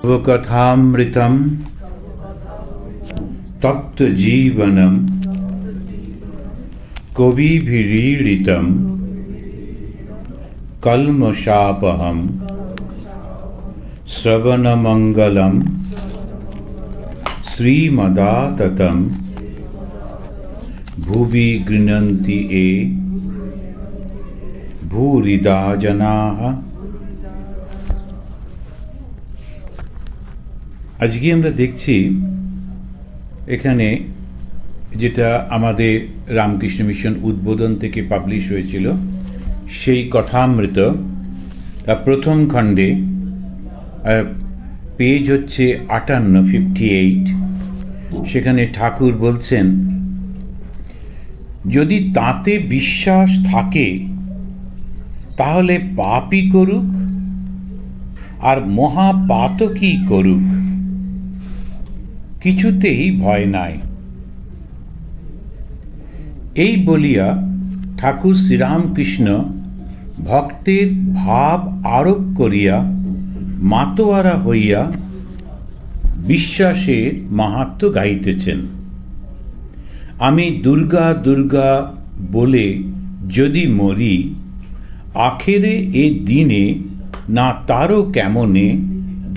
कथामृतं तप्त जीवनं कविभिरीडितं कल्मषापहं श्रवणमंगलं श्रीमदाततं भुवि गृह्णन्ति ये भूरिदा जनाः। আজকে আমরা দেখছি এখানে যেটা আমাদের রামকৃষ্ণ মিশন উদ্বোধন থেকে পাবলিশ হয়েছিল সেই কথামৃত তার প্রথম খণ্ডে পেজ হচ্ছে 58 সেখানে ঠাকুর বলছেন, যদি তাতে বিশ্বাস থাকে তাহলে পাপই করুক আর মহাপাতকই করুক, কিছুতেই ভয় নাই। এই বলিয়া ঠাকুর শ্রীরামকৃষ্ণ ভক্তের ভাব আরোপ করিয়া মাতোয়ারা হইয়া বিশ্বাসের মাহাত্ম্য গাইতেছেন। আমি দুর্গা দুর্গা বলে যদি মরি, আখেরে এ দিনে না তারও কেমনে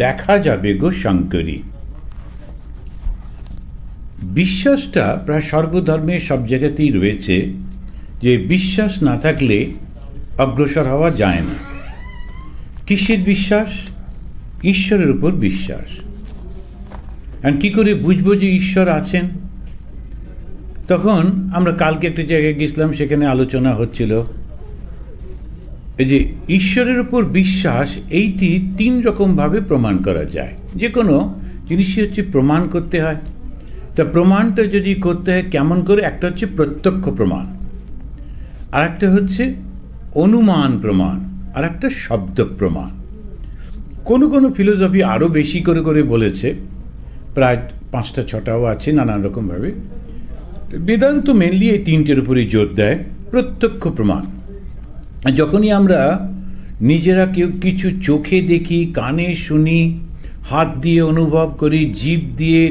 দেখা যাবে গো শঙ্করী। বিশ্বাসটা প্রায় সর্বধর্মের সব জায়গাতেই রয়েছে যে বিশ্বাস না থাকলে অগ্রসর হওয়া যায় না। কিসের বিশ্বাস? ঈশ্বরের উপর বিশ্বাস। আর কি করে বুঝবো যে ঈশ্বর আছেন? তখন আমরা কালকে একটা জায়গায় গেছিলাম, সেখানে আলোচনা হচ্ছিল এই যে ঈশ্বরের উপর বিশ্বাস এইটি 3 রকমভাবে প্রমাণ করা যায়। যে কোনো জিনিসই হচ্ছে প্রমাণ করতে হয়। তা প্রমাণটা যদি করতে হয় কেমন করে? একটা হচ্ছে প্রত্যক্ষ প্রমাণ, আর একটা হচ্ছে অনুমান প্রমাণ, আর একটা শব্দ প্রমাণ। কোনো কোনো ফিলোসফি আরও বেশি করে করে বলেছে, প্রায় 5টা-6টাও আছে নানান রকমভাবে। বেদান্ত মেনলি এই 3টের উপরেই জোর দেয়। প্রত্যক্ষ প্রমাণ, যখনই আমরা নিজেরা কেউ কিছু চোখে দেখি, কানে শুনি, হাত দিয়ে অনুভব করি, জিভ দিয়ে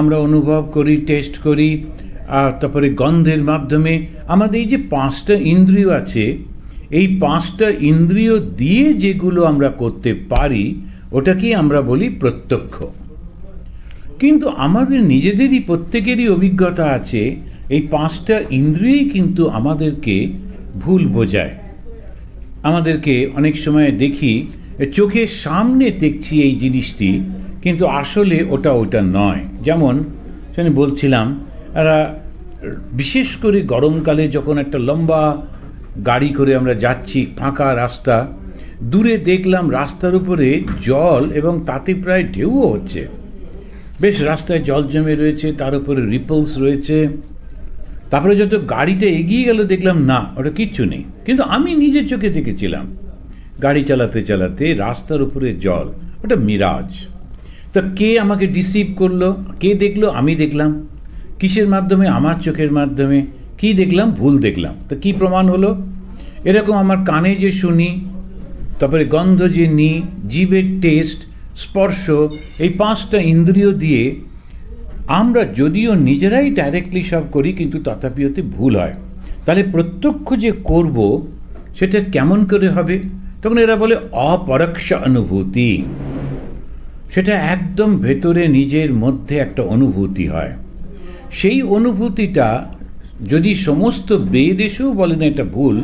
আমরা অনুভব করি, টেস্ট করি, আর তারপরে গন্ধের মাধ্যমে আমাদের এই যে 5টা ইন্দ্রিয় আছে, এই 5টা ইন্দ্রিয় দিয়ে যেগুলো আমরা করতে পারি ওটাকেই আমরা বলি প্রত্যক্ষ। কিন্তু আমাদের নিজেদেরই প্রত্যেকেরই অভিজ্ঞতা আছে, এই 5টা ইন্দ্রিয়ই কিন্তু আমাদেরকে ভুল বোঝায়। আমাদেরকে অনেক সময় দেখি চোখের সামনে দেখছি এই জিনিসটি, কিন্তু আসলে ওটা নয়। যেমন সেখানে বলছিলাম, বিশেষ করে গরমকালে যখন একটা লম্বা গাড়ি করে আমরা যাচ্ছি, ফাঁকা রাস্তা, দূরে দেখলাম রাস্তার উপরে জল এবং তাতে প্রায় ঢেউও হচ্ছে। বেশ রাস্তায় জল জমে রয়েছে, তার উপরে রিপলস রয়েছে। তারপরে যত গাড়িটা এগিয়ে গেল দেখলাম না, ওটা কিচ্ছু নেই। কিন্তু আমি নিজের চোখে দেখেছিলাম গাড়ি চালাতে চালাতে রাস্তার উপরে জল, ওটা মিরাজ। তা কে আমাকে ডিসিভ করলো? কে দেখলো? আমি দেখলাম। কিসের মাধ্যমে? আমার চোখের মাধ্যমে। কি দেখলাম? ভুল দেখলাম। তা কি প্রমাণ হলো? এরকম আমার কানে যে শুনি, তারপরে গন্ধ যে নিই, জিভের টেস্ট, স্পর্শ, এই 5টা ইন্দ্রিয় দিয়ে আমরা যদিও নিজেরাই ডাইরেক্টলি সব করি, কিন্তু তথাপি ওতে ভুল হয়। তাহলে প্রত্যক্ষ যে করব সেটা কেমন করে হবে? তখন এরা বলে অপরোক্ষ অনুভূতি। সেটা একদম ভেতরে নিজের মধ্যে একটা অনুভূতি হয়। সেই অনুভূতিটা যদি সমস্ত বেদ এসেও বলে না এটা ভুল,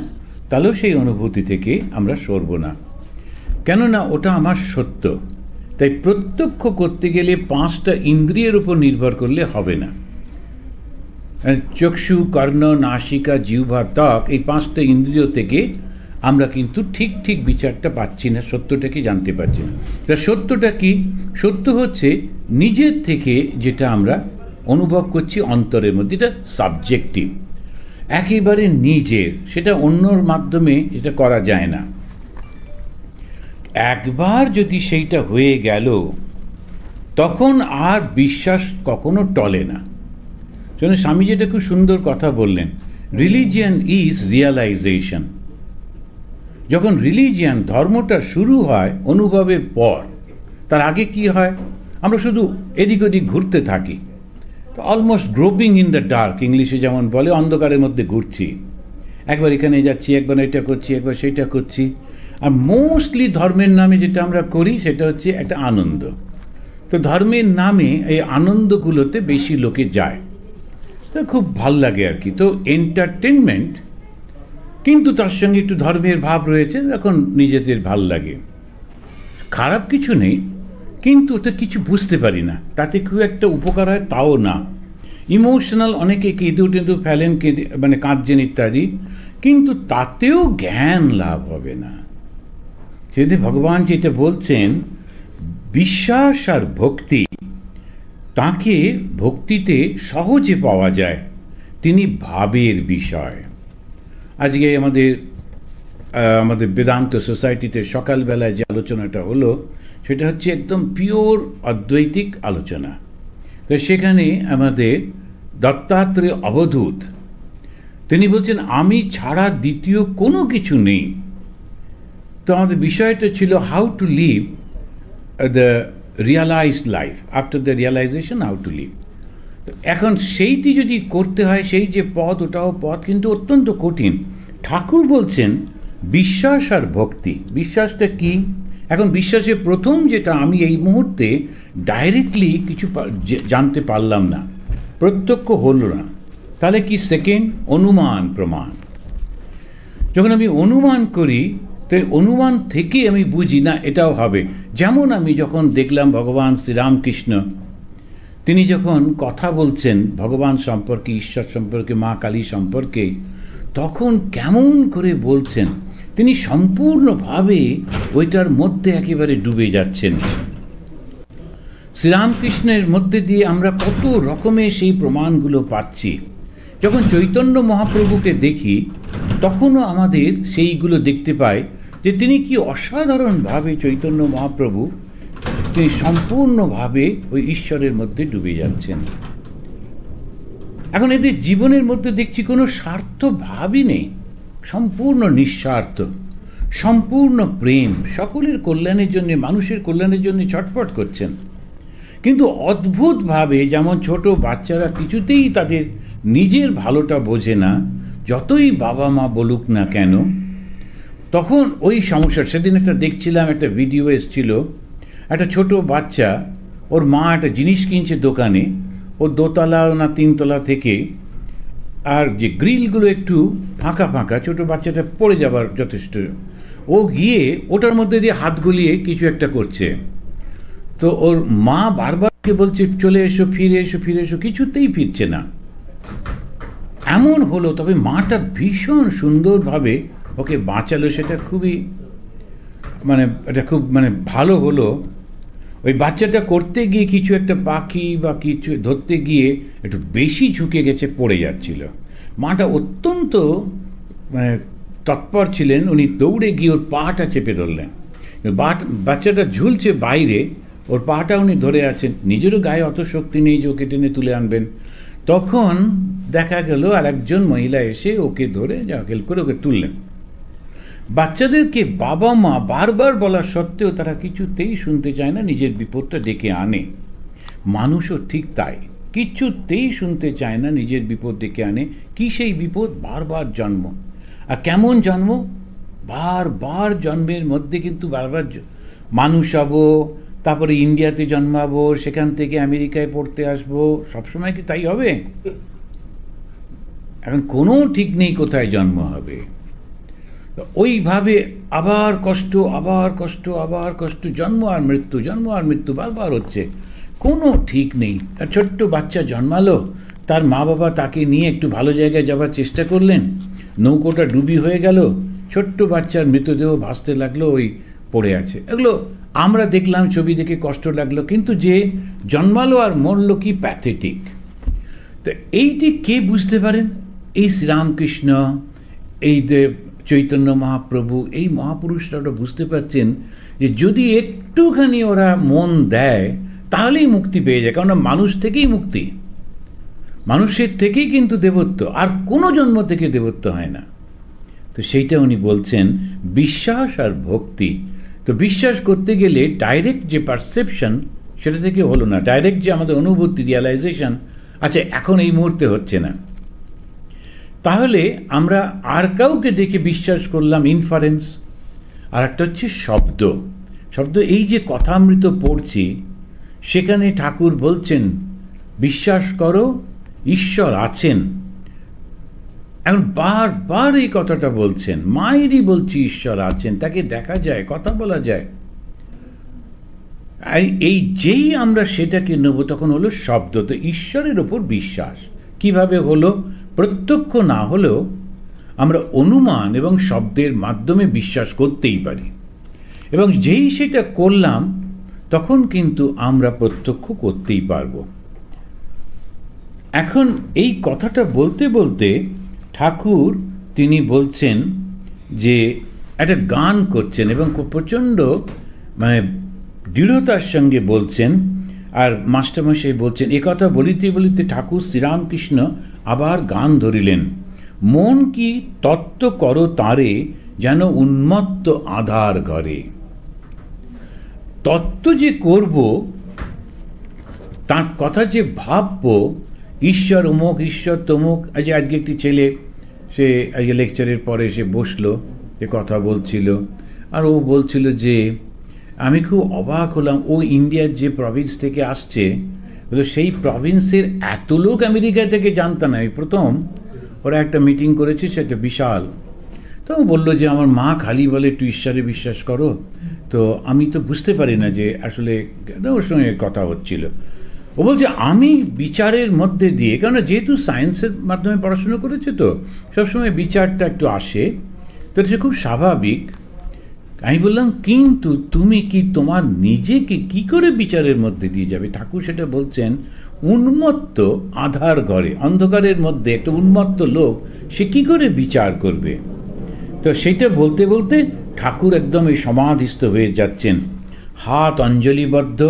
তাহলেও সেই অনুভূতি থেকে আমরা সরব না, কেননা ওটা আমার সত্য। তাই প্রত্যক্ষ করতে গেলে 5টা ইন্দ্রিয়ের উপর নির্ভর করলে হবে না। চক্ষু, কর্ণ, নাসিকা, জিহ্বা, ত্বক, এই 5টা ইন্দ্রিয় থেকে আমরা কিন্তু ঠিক বিচারটা পাচ্ছি না, সত্যটা কি জানতে পারছি না। তা সত্যটা কি? সত্য হচ্ছে নিজের থেকে যেটা আমরা অনুভব করছি অন্তরের মধ্যে, এটা সাবজেক্টিভ, একেবারে নিজের, সেটা অন্যর মাধ্যমে এটা করা যায় না। একবার যদি সেইটা হয়ে গেল তখন আর বিশ্বাস কখনো টলে না। স্বামীজি এটা খুব সুন্দর কথা বললেন, রিলিজিয়ান ইজ রিয়ালাইজেশন। যখন রিলিজিয়ান ধর্মটা শুরু হয় অনুভবের পর, তার আগে কি হয়, আমরা শুধু এদিক ওদিক ঘুরতে থাকি, অলমোস্ট গ্রোপিং ইন দ্য ডার্ক, ইংলিশে যেমন বলে, অন্ধকারের মধ্যে ঘুরছি, একবার এখানে যাচ্ছি, একবার এটা করছি, একবার সেটা করছি। আর মোস্টলি ধর্মের নামে যেটা আমরা করি সেটা হচ্ছে একটা আনন্দ। তো ধর্মের নামে এই আনন্দগুলোতে বেশি লোকে যায়, তো খুব ভাল লাগে আর কি। তো এন্টারটেনমেন্ট, কিন্তু তার সঙ্গে একটু ধর্মের ভাব রয়েছে, তখন নিজেদের ভাল লাগে। খারাপ কিছু নেই, কিন্তু ওটা কিছু বুঝতে পারি না, তাতে খুব একটা উপকার হয় তাও না। ইমোশনাল, অনেকে কেঁদে টেঁদে ফেলেন, মানে কাঁদছেন ইত্যাদি, কিন্তু তাতেও জ্ঞান লাভ হবে না। সেদিন ভগবান যেটা বলছেন, বিশ্বাস আর ভক্তি, তাকে ভক্তিতে সহজে পাওয়া যায়, তিনি ভাবের বিষয়। আজকে আমাদের বেদান্ত সোসাইটিতে সকালবেলায় যে আলোচনাটা হলো, সেটা হচ্ছে একদম পিওর অদ্বৈতিক আলোচনা। তো সেখানে আমাদের দত্তাত্রেয় অবধূত, তিনি বলছেন আমি ছাড়া দ্বিতীয় কোনো কিছু নেই। তো আমাদের বিষয়টা ছিল how to live the realised life, after the realisation how to live. এখন সেইটি যদি করতে হয়, সেই যে পথ, ওটাও পথ, কিন্তু অত্যন্ত কঠিন। ঠাকুর বলছেন বিশ্বাস আর ভক্তি। বিশ্বাসটা কি? এখন বিশ্বাসের প্রথম যেটা, আমি এই মুহূর্তে ডাইরেক্টলি কিছু জানতে পারলাম না, প্রত্যক্ষ হলো না, তাহলে কি সেকেন্ড? অনুমান প্রমাণ। যখন আমি অনুমান করি, তো অনুমান থেকে আমি বুঝি না এটাও হবে। যেমন আমি যখন দেখলাম ভগবান শ্রীরামকৃষ্ণ, তিনি যখন কথা বলছেন ভগবান সম্পর্কে, ঈশ্বর সম্পর্কে, মা কালী সম্পর্কে, তখন কেমন করে বলছেন, তিনি সম্পূর্ণভাবে ওইটার মধ্যে একেবারে ডুবে যাচ্ছেন। শ্রীরামকৃষ্ণের মধ্যে দিয়ে আমরা কত রকমের সেই প্রমাণগুলো পাচ্ছি। যখন চৈতন্য মহাপ্রভুকে দেখি, তখনও আমাদের সেইগুলো দেখতে পাই যে তিনি কি অসাধারণভাবে, চৈতন্য মহাপ্রভু, তিনি সম্পূর্ণভাবে ওই ঈশ্বরের মধ্যে ডুবে যাচ্ছেন। এখন এদের জীবনের মধ্যে দেখছি কোনো স্বার্থ ভাবই নেই, সম্পূর্ণ নিঃস্বার্থ, সম্পূর্ণ প্রেম, সকলের কল্যাণের জন্য, মানুষের কল্যাণের জন্য ছটফট করছেন। কিন্তু অদ্ভুতভাবে, যেমন ছোট বাচ্চারা কিছুতেই তাদের নিজের ভালোটা বোঝে না, যতই বাবা মা বলুক না কেন, তখন ওই সমস্যা। সেদিন একটা দেখছিলাম, একটা ভিডিও এসেছিল, একটা ছোট বাচ্চা, ওর মা একটা জিনিস কিনছে দোকানে, ও দোতলা না তিনতলা থেকে, আর যে গ্রিলগুলো একটু ফাঁকা ফাঁকা, ছোট বাচ্চাটা পড়ে যাবার যথেষ্ট, ও গিয়ে ওটার মধ্যে দিয়ে হাত গলিয়ে কিছু একটা করছে। তো ওর মা বারবার বলছে চলে এসো, ফিরে এসো, ফিরে এসো, কিছুতেই ফিরছে না। এমন হলো, তবে মাটা ভীষণ সুন্দরভাবে ওকে বাঁচালো, সেটা খুবই এটা খুব ভালো হলো। ওই বাচ্চাটা করতে গিয়ে কিছু একটা পাখি বা কিছু ধরতে গিয়ে একটু বেশি ঝুঁকে গেছে, পড়ে যাচ্ছিল। মাটা অত্যন্ত তৎপর ছিলেন, উনি দৌড়ে গিয়ে ওর পাটা চেপে ধরলেন। বাচ্চাটা ঝুলছে বাইরে, ওর পাটা উনি ধরে আছেন, নিজেরও গায়ে অত শক্তি নেই যে ওকে টেনে তুলে আনবেন। তখন দেখা গেল আর একজন মহিলা এসে ওকে ধরে যা হেল্প করে ওকে তুললেন। বাচ্চাদেরকে বাবা মা বারবার বলা সত্ত্বেও তারা কিছুতেই শুনতে চায় না, নিজের বিপদটা ডেকে আনে। মানুষও ঠিক তাই, কিছুতেই শুনতে চায় না, নিজের বিপদ ডেকে আনে। কি সেই বিপদ? বারবার জন্ম। আর কেমন জন্ম? বারবার জন্মের মধ্যে কিন্তু বারবার মানুষ হবো, তারপরে ইন্ডিয়াতে জন্মাবো, সেখান থেকে আমেরিকায় পড়তে আসবো, সবসময় কি তাই হবে? এখন কোনো ঠিক নেই কোথায় জন্ম হবে। ওইভাবে আবার কষ্ট, আবার কষ্ট, আবার কষ্ট, জন্ম আর মৃত্যু, জন্ম আর মৃত্যু বারবার হচ্ছে, কোনো ঠিক নেই। আর ছোট্ট বাচ্চা জন্মালো, তার মা বাবা তাকে নিয়ে একটু ভালো জায়গায় যাবার চেষ্টা করলেন, নৌকোটা ডুবি হয়ে গেল, ছোট্ট বাচ্চার মৃতদেহ ভাসতে লাগলো, ওই পড়ে আছে। এগুলো আমরা দেখলাম, ছবি দেখে কষ্ট লাগলো, কিন্তু যে জন্মালো আর মরল, কি প্যাথেটিক। তো এইটি কে বুঝতে পারেন? এই শ্রীরামকৃষ্ণ, এই চৈতন্য মহাপ্রভু, এই মহাপুরুষরা ওরা বুঝতে পারছেন যে যদি একটুখানি ওরা মন দেয় তাহলেই মুক্তি পেয়ে যায়। কারণ মানুষ থেকেই মুক্তি, মানুষের থেকেই কিন্তু দেবত্ব, আর কোনো জন্ম থেকে দেবত্ব হয় না। তো সেইটা উনি বলছেন, বিশ্বাস আর ভক্তি, তো বিশ্বাস করতে গেলে ডাইরেক্ট যে পারসেপশন সেটা থেকে হলো না, ডাইরেক্ট যে আমাদের অনুভূতি, রিয়ালাইজেশন, আচ্ছা এখন এই মুহূর্তে হচ্ছে না। তাহলে আমরা আর কাউকে দেখে বিশ্বাস করলাম, ইনফারেন্স। আর একটা হচ্ছে শব্দ। শব্দ, এই যে কথামৃত পড়ছি সেখানে ঠাকুর বলছেন বিশ্বাস করো ঈশ্বর আছেন। এখন বারবার এই কথাটা বলছেন, মায়েরই বলছি ঈশ্বর আছেন, তাকে দেখা যায়, কথা বলা যায়। এই যেই আমরা সেটাকে নেব তখন হলো শব্দ। তো ঈশ্বরের ওপর বিশ্বাস কিভাবে হলো? প্রত্যক্ষ না হলেও আমরা অনুমান এবং শব্দের মাধ্যমে বিশ্বাস করতেই পারি, এবং যেই সেটা করলাম তখন কিন্তু আমরা প্রত্যক্ষ করতেই পারব। এখন এই কথাটা বলতে বলতে ঠাকুর তিনি বলছেন যে একটা গান করছেন এবং প্রচণ্ড মানে দৃঢ়তার সঙ্গে বলছেন। আর মাস্টারমশাই বলছেন, এ কথা বলিতে বলিতে ঠাকুর শ্রীরামকৃষ্ণ আবার গান ধরিলেন। মন কি তত্ত্ব করো তারে, যেন উন্মত্ত আধার ঘরে। তত্ত্ব যে করব, তার কথা যে ভাববো, ঈশ্বর অমুক, ঈশ্বর তমুক। আজকে একটি ছেলে সে আজকে লেকচারের পরে সে বসলো, যে কথা বলছিল, আর ও বলছিল যে আমি খুব অবাক হলাম, ও ইন্ডিয়ার যে প্রভিন্স থেকে আসছে, সেই প্রভিন্সের এত লোক আমেরিকা থেকে জানতাম না। আমি প্রথম ওরা একটা মিটিং করেছে, সেটা বিশাল। তো ও বললো যে আমার মা খালি বলে একটু ঈশ্বরে বিশ্বাস করো। তো আমি তো বুঝতে পারি না যে আসলে ওর সঙ্গে কথা হচ্ছিল। ও বলছে আমি বিচারের মধ্যে দিয়ে, কারণ যেহেতু সায়েন্সের মাধ্যমে পড়াশুনো করেছে তো সবসময় বিচারটা একটু আসে, তো সে খুব স্বাভাবিক। আমি বললাম কিন্তু তুমি কি তোমার নিজেকে কি করে বিচারের মধ্যে দিয়ে যাবে? ঠাকুর সেটা বলছেন, উন্মত্ত আধার ঘরে, অন্ধকারের মধ্যে একটা উন্মত্ত লোক সে কি করে বিচার করবে? তো সেইটা বলতে বলতে ঠাকুর একদম এই সমাধিস্থ হয়ে যাচ্ছেন, হাত অঞ্জলিবদ্ধ,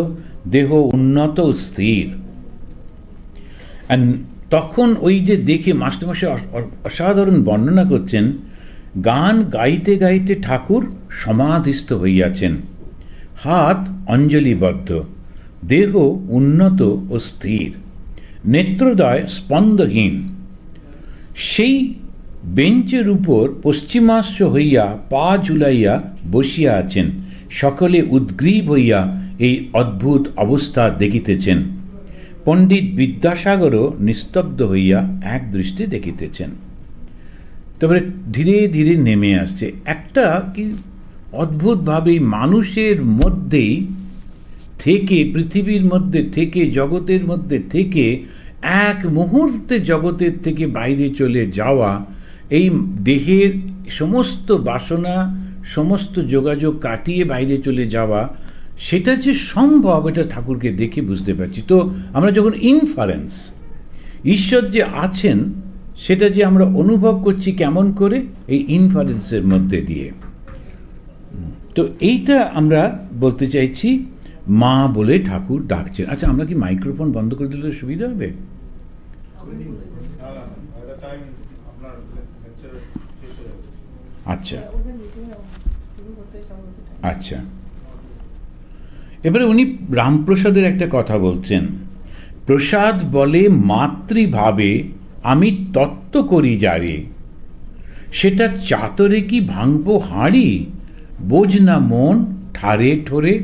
দেহ উন্নত স্থির। তখন ওই যে দেখে মাস্টারমশাই অসাধারণ বর্ণনা করছেন, গান গাইতে গাইতে ঠাকুর সমাধিস্থ হইয়াছেন, হাত অঞ্জলিবদ্ধ, দেহ উন্নত ও স্থির, নেত্রদ্বয় স্পন্দহীন। সেই বেঞ্চের উপর পশ্চিমাস্য হইয়া পা ঝুলাইয়া বসিয়া আছেন, সকলে উদ্গ্রীব হইয়া এই অদ্ভুত অবস্থা দেখিতেছেন। পণ্ডিত বিদ্যাসাগরও নিস্তব্ধ হইয়া এক দৃষ্টি দেখিতেছেন। তারপরে ধীরে ধীরে নেমে আসছে একটা কি অদ্ভুতভাবে মানুষের মধ্যেই থেকে, পৃথিবীর মধ্যে থেকে, জগতের মধ্যে থেকে এক মুহূর্তে জগতের থেকে বাইরে চলে যাওয়া, এই দেহের সমস্ত বাসনা, সমস্ত যোগাযোগ কাটিয়ে বাইরে চলে যাওয়া, সেটা যে সম্ভব এটা ঠাকুরকে দেখে বুঝতে পারছি। তো আমরা যখন ইনফারেন্স, ঈশ্বর যে আছেন সেটা যে আমরা অনুভব করছি কেমন করে? এই ইনফারেন্সের মধ্যে দিয়ে। তো এইটা আমরা বলতে চাইছি, মা বলে ঠাকুর ডাকছেন। আচ্ছা, আমরা কি মাইক্রোফোন বন্ধ করে দিলে সুবিধা হবে? আচ্ছা আচ্ছা, এবারে উনি রামপ্রসাদের একটা কথা বলছেন। প্রসাদ বলে মাতৃভাবে আমি তত্ত্ব করি যারে, সেটা চাতরে কি ভাঙবো হাঁড়ি, বোঝ না মন ঠারে ঠোরে।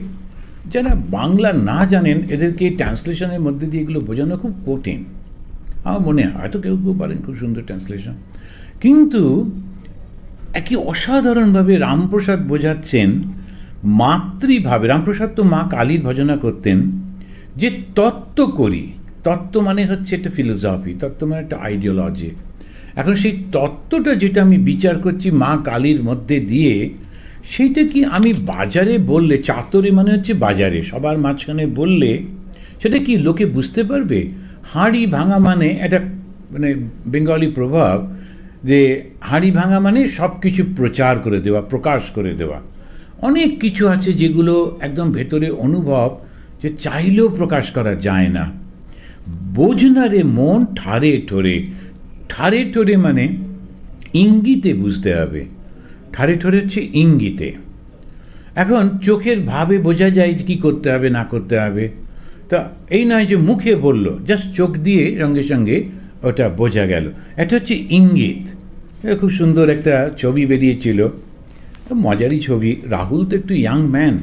যারা বাংলা না জানেন এদেরকে ট্রান্সলেশনের মধ্যে দিয়ে এগুলো বোঝানো খুব কঠিন। আমার মনে হয় হয়তো কেউ কেউ পারেন, খুব সুন্দর ট্রান্সলেশন, কিন্তু একই অসাধারণভাবে রামপ্রসাদ বোঝাচ্ছেন মাতৃভাবে। রামপ্রসাদ তো মা কালীর ভজনা করতেন, যে তত্ত্ব করি, তত্ত্ব মানে হচ্ছে একটা ফিলোসফি, তত্ত্ব মানে একটা আইডিওলজি। এখন সেই তত্ত্বটা যেটা আমি বিচার করছি মা কালীর মধ্যে দিয়ে, সেইটা কি আমি বাজারে বললে, চাতরে মানে হচ্ছে বাজারে, সবার মাঝখানে বললে সেটা কি লোকে বুঝতে পারবে? হাঁড়ি ভাঙা মানে একটা মানে বেঙ্গলি প্রভাব, যে হাঁড়ি ভাঙা মানে সব কিছু প্রচার করে দেওয়া, প্রকাশ করে দেওয়া। অনেক কিছু আছে যেগুলো একদম ভেতরে অনুভব, যে চাইলেও প্রকাশ করা যায় না। বোঝ না রে মন ঠারে ঠোরে। ঠারে ঠোরে মানে ইঙ্গিতে বুঝতে হবে, ঠারে ঠোরে হচ্ছে ইঙ্গিতে। এখন চোখের ভাবে বোঝা যায় যে কী করতে হবে না করতে হবে। তা এই নয় যে মুখে বলল, জাস্ট চোখ দিয়ে সঙ্গে সঙ্গে ওটা বোঝা গেল। এটা হচ্ছে ইঙ্গিত। খুব সুন্দর একটা ছবি বেরিয়েছিল, মজারই ছবি। রাহুল তো একটু ইয়াং ম্যান,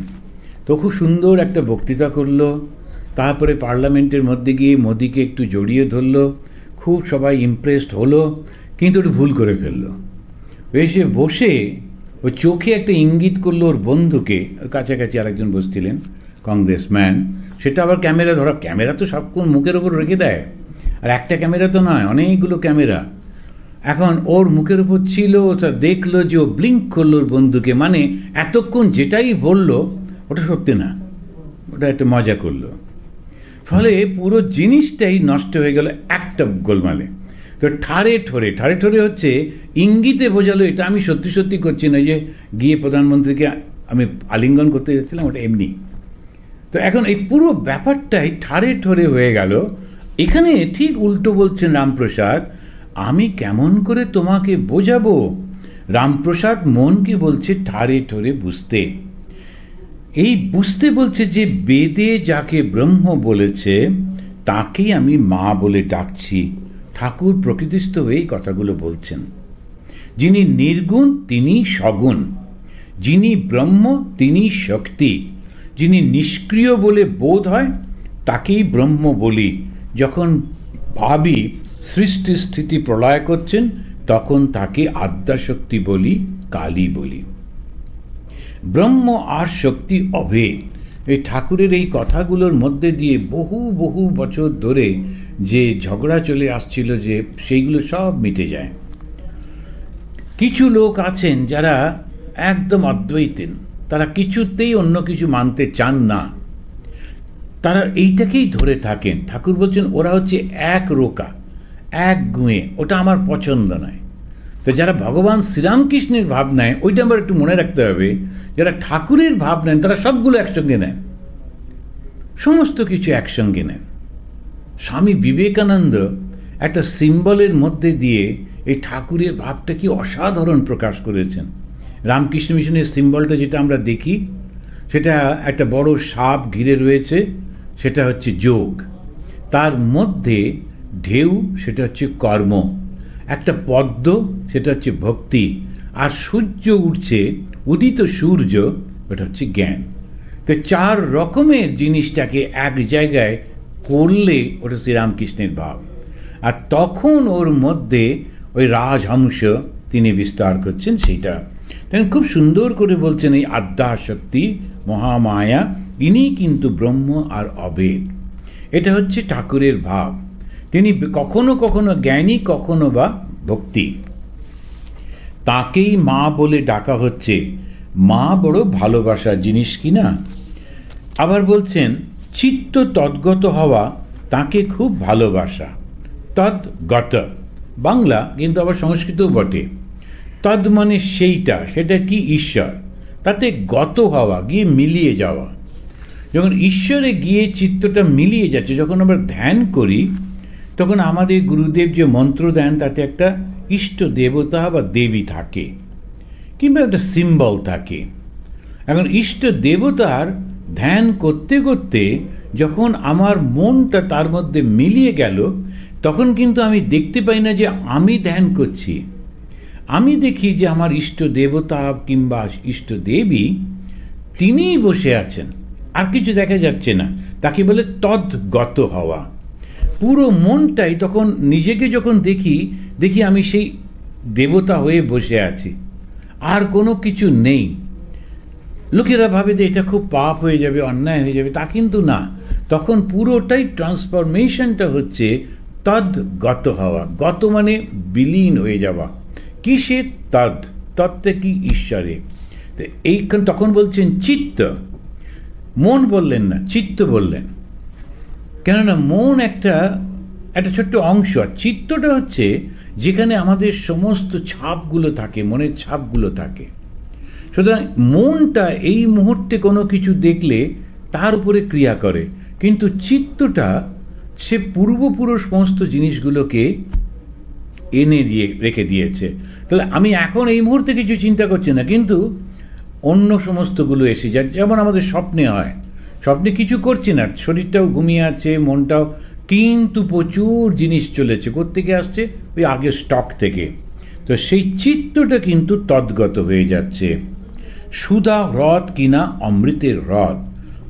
তো খুব সুন্দর একটা বক্তৃতা করলো। তারপরে পার্লামেন্টের মধ্যে গিয়ে মোদিকে একটু জড়িয়ে ধরলো, খুব সবাই ইমপ্রেসড হলো, কিন্তু একটু ভুল করে ফেললো। এসে বসে ও চোখে একটা ইঙ্গিত করলো ওর বন্ধুকে, কাছাকাছি আরেকজন বসছিলেন কংগ্রেসম্যান, সেটা আবার ক্যামেরা ধরা। ক্যামেরা তো সব কোন মুখের ওপর রেখে দেয়, আর একটা ক্যামেরা তো নয়, অনেকগুলো ক্যামেরা। এখন ওর মুখের উপর ছিল, ওটা দেখলো যে ও ব্লিঙ্ক করলো ওর বন্ধুকে, মানে এতক্ষণ যেটাই বললো ওটা সত্যি না, ওটা একটা মজা করলো। ফলে পুরো জিনিসটাই নষ্ট হয়ে গেল একটা গোলমালে। তো ঠাড়ে ঠোরে হচ্ছে ইঙ্গিতে বোঝালো এটা আমি সত্যি সত্যি করছি না, যে গিয়ে প্রধানমন্ত্রীকে আমি আলিঙ্গন করতে যাচ্ছিলাম, ওটা এমনি। তো এখন এই পুরো ব্যাপারটাই ঠাড়ে ঠোরে হয়ে গেল। এখানে ঠিক উল্টো বলছেন রামপ্রসাদ, আমি কেমন করে তোমাকে বোঝাবো। রামপ্রসাদ মনকে বলছে ঠাড়ে ঠোরে বুঝতে। এই বুঝতে বলছে যে বেদে যাকে ব্রহ্ম বলেছে তাকেই আমি মা বলে ডাকছি। ঠাকুর প্রকৃতিস্থ হয়েই কথাগুলো বলছেন। যিনি নির্গুণ তিনি সগুণ, যিনি ব্রহ্ম তিনি শক্তি, যিনি নিষ্ক্রিয় বলে বোধ হয় তাকেই ব্রহ্ম বলি। যখন ভাবি সৃষ্টি স্থিতি প্রলয় করছেন তখন তাকে আদ্যাশক্তি বলি, কালী বলি। ব্রহ্ম আর শক্তি অভেদ। এই ঠাকুরের এই কথাগুলোর মধ্যে দিয়ে বহু বহু বছর ধরে যে ঝগড়া চলে আসছিল, যে সেইগুলো সব মিটে যায়। কিছু লোক আছেন যারা একদম অদ্বৈতেন, তারা কিছুতেই অন্য কিছু মানতে চান না, তারা এইটাকেই ধরে থাকেন। ঠাকুর বলছেন ওরা হচ্ছে এক রোকা, এক গুঁয়ে, ওটা আমার পছন্দ নয়। তো যারা ভগবান শ্রীরামকৃষ্ণের ভাব নেয়, ওইটা আমার একটু মনে রাখতে হবে, যারা ঠাকুরের ভাব নেন তারা সবগুলো একসঙ্গে নেন, সমস্ত কিছু একসঙ্গে নেন। স্বামী বিবেকানন্দ একটা সিম্বলের মধ্যে দিয়ে এই ঠাকুরের ভাবটা কি অসাধারণ প্রকাশ করেছেন। রামকৃষ্ণ মিশনের সিম্বলটা যেটা আমরা দেখি, সেটা একটা বড় সাপ ঘিরে রয়েছে, সেটা হচ্ছে যোগ। তার মধ্যে ঢেউ, সেটা হচ্ছে কর্ম। একটা পদ্ম, সেটা হচ্ছে ভক্তি। আর সূর্য উঠছে, উদিত সূর্য, ওটা হচ্ছে জ্ঞান। তো চার রকমের জিনিসটাকে এক জায়গায় করলে ওটা শ্রীরামকৃষ্ণের ভাব। আর তখন ওর মধ্যে ওই রাজহংস তিনি বিস্তার করছেন সেইটা। তেমন খুব সুন্দর করে বলছেন এই আদ্যাশক্তি মহামায়া, ইনি কিন্তু ব্রহ্ম আর অভেদ। এটা হচ্ছে ঠাকুরের ভাব। তিনি কখনো কখনো জ্ঞানী, কখনো বা ভক্তি। তাকেই মা বলে ডাকা হচ্ছে। মা বড় ভালোবাসার জিনিস কিনা। আবার বলছেন চিত্ত তদ্গত হওয়া তাকে খুব ভালোবাসা। তদ্গত বাংলা, কিন্তু আবার সংস্কৃতও বটে। তদ মানে সেইটা, সেটা কি ঈশ্বর। তাতে গত হওয়া, গিয়ে মিলিয়ে যাওয়া। যখন ঈশ্বরে গিয়ে চিত্তটা মিলিয়ে যাচ্ছে, যখন আমরা ধ্যান করি, তখন আমাদের গুরুদেব যে মন্ত্র দেন তাতে একটা ইষ্ট দেবতা বা দেবী থাকে, কিংবা একটা সিম্বল থাকে। এখন ইষ্ট দেবতার ধ্যান করতে করতে যখন আমার মনটা তার মধ্যে মিলিয়ে গেল, তখন কিন্তু আমি দেখতে পাই না যে আমি ধ্যান করছি। আমি দেখি যে আমার ইষ্ট দেবতা কিংবা ইষ্ট দেবী তিনিই বসে আছেন, আর কিছু দেখা যাচ্ছে না। তাকে বলে তদ্গত হওয়া। পুরো মনটাই তখন নিজেকে যখন দেখি আমি সেই দেবতা হয়ে বসে আছি, আর কোনো কিছু নেই। লোকেরা ভাবে যে এটা খুব পাপ হয়ে যাবে, অন্যায় হয়ে যাবে, তা কিন্তু না। তখন পুরোটাই ট্রান্সফরমেশনটা হচ্ছে তদ্গত হওয়া। গত মানে বিলীন হয়ে যাওয়া। কিসে? তত্ত্বে কি? ঈশ্বরে। তো এইখান তখন বলছেন চিত্ত। মন বললেন না, চিত্ত বললেন। কেননা মন একটা ছোট্ট অংশ, আর চিত্তটা হচ্ছে যেখানে আমাদের সমস্ত ছাপগুলো থাকে, মনের ছাপগুলো থাকে। সুতরাং মনটা এই মুহূর্তে কোনো কিছু দেখলে তার উপরে ক্রিয়া করে, কিন্তু চিত্তটা সে পূর্বপুরুষ সমস্ত জিনিসগুলোকে রেখে দিয়েছে। তাহলে আমি এখন এই মুহূর্তে কিছু চিন্তা করছি না, কিন্তু অন্য সমস্তগুলো এসে যায়, যেমন আমাদের স্বপ্নে হয়। স্বপ্নে কিছু করছি না, শরীরটাও ঘুমিয়ে আছে, মনটাও, কিন্তু প্রচুর জিনিস চলেছে। কোত্থেকে আসছে? ওই আগের স্টক থেকে। তো সেই চিত্তটা কিন্তু তদ্গত হয়ে যাচ্ছে। সুধা হ্রদ কিনা অমৃতের হ্রদ,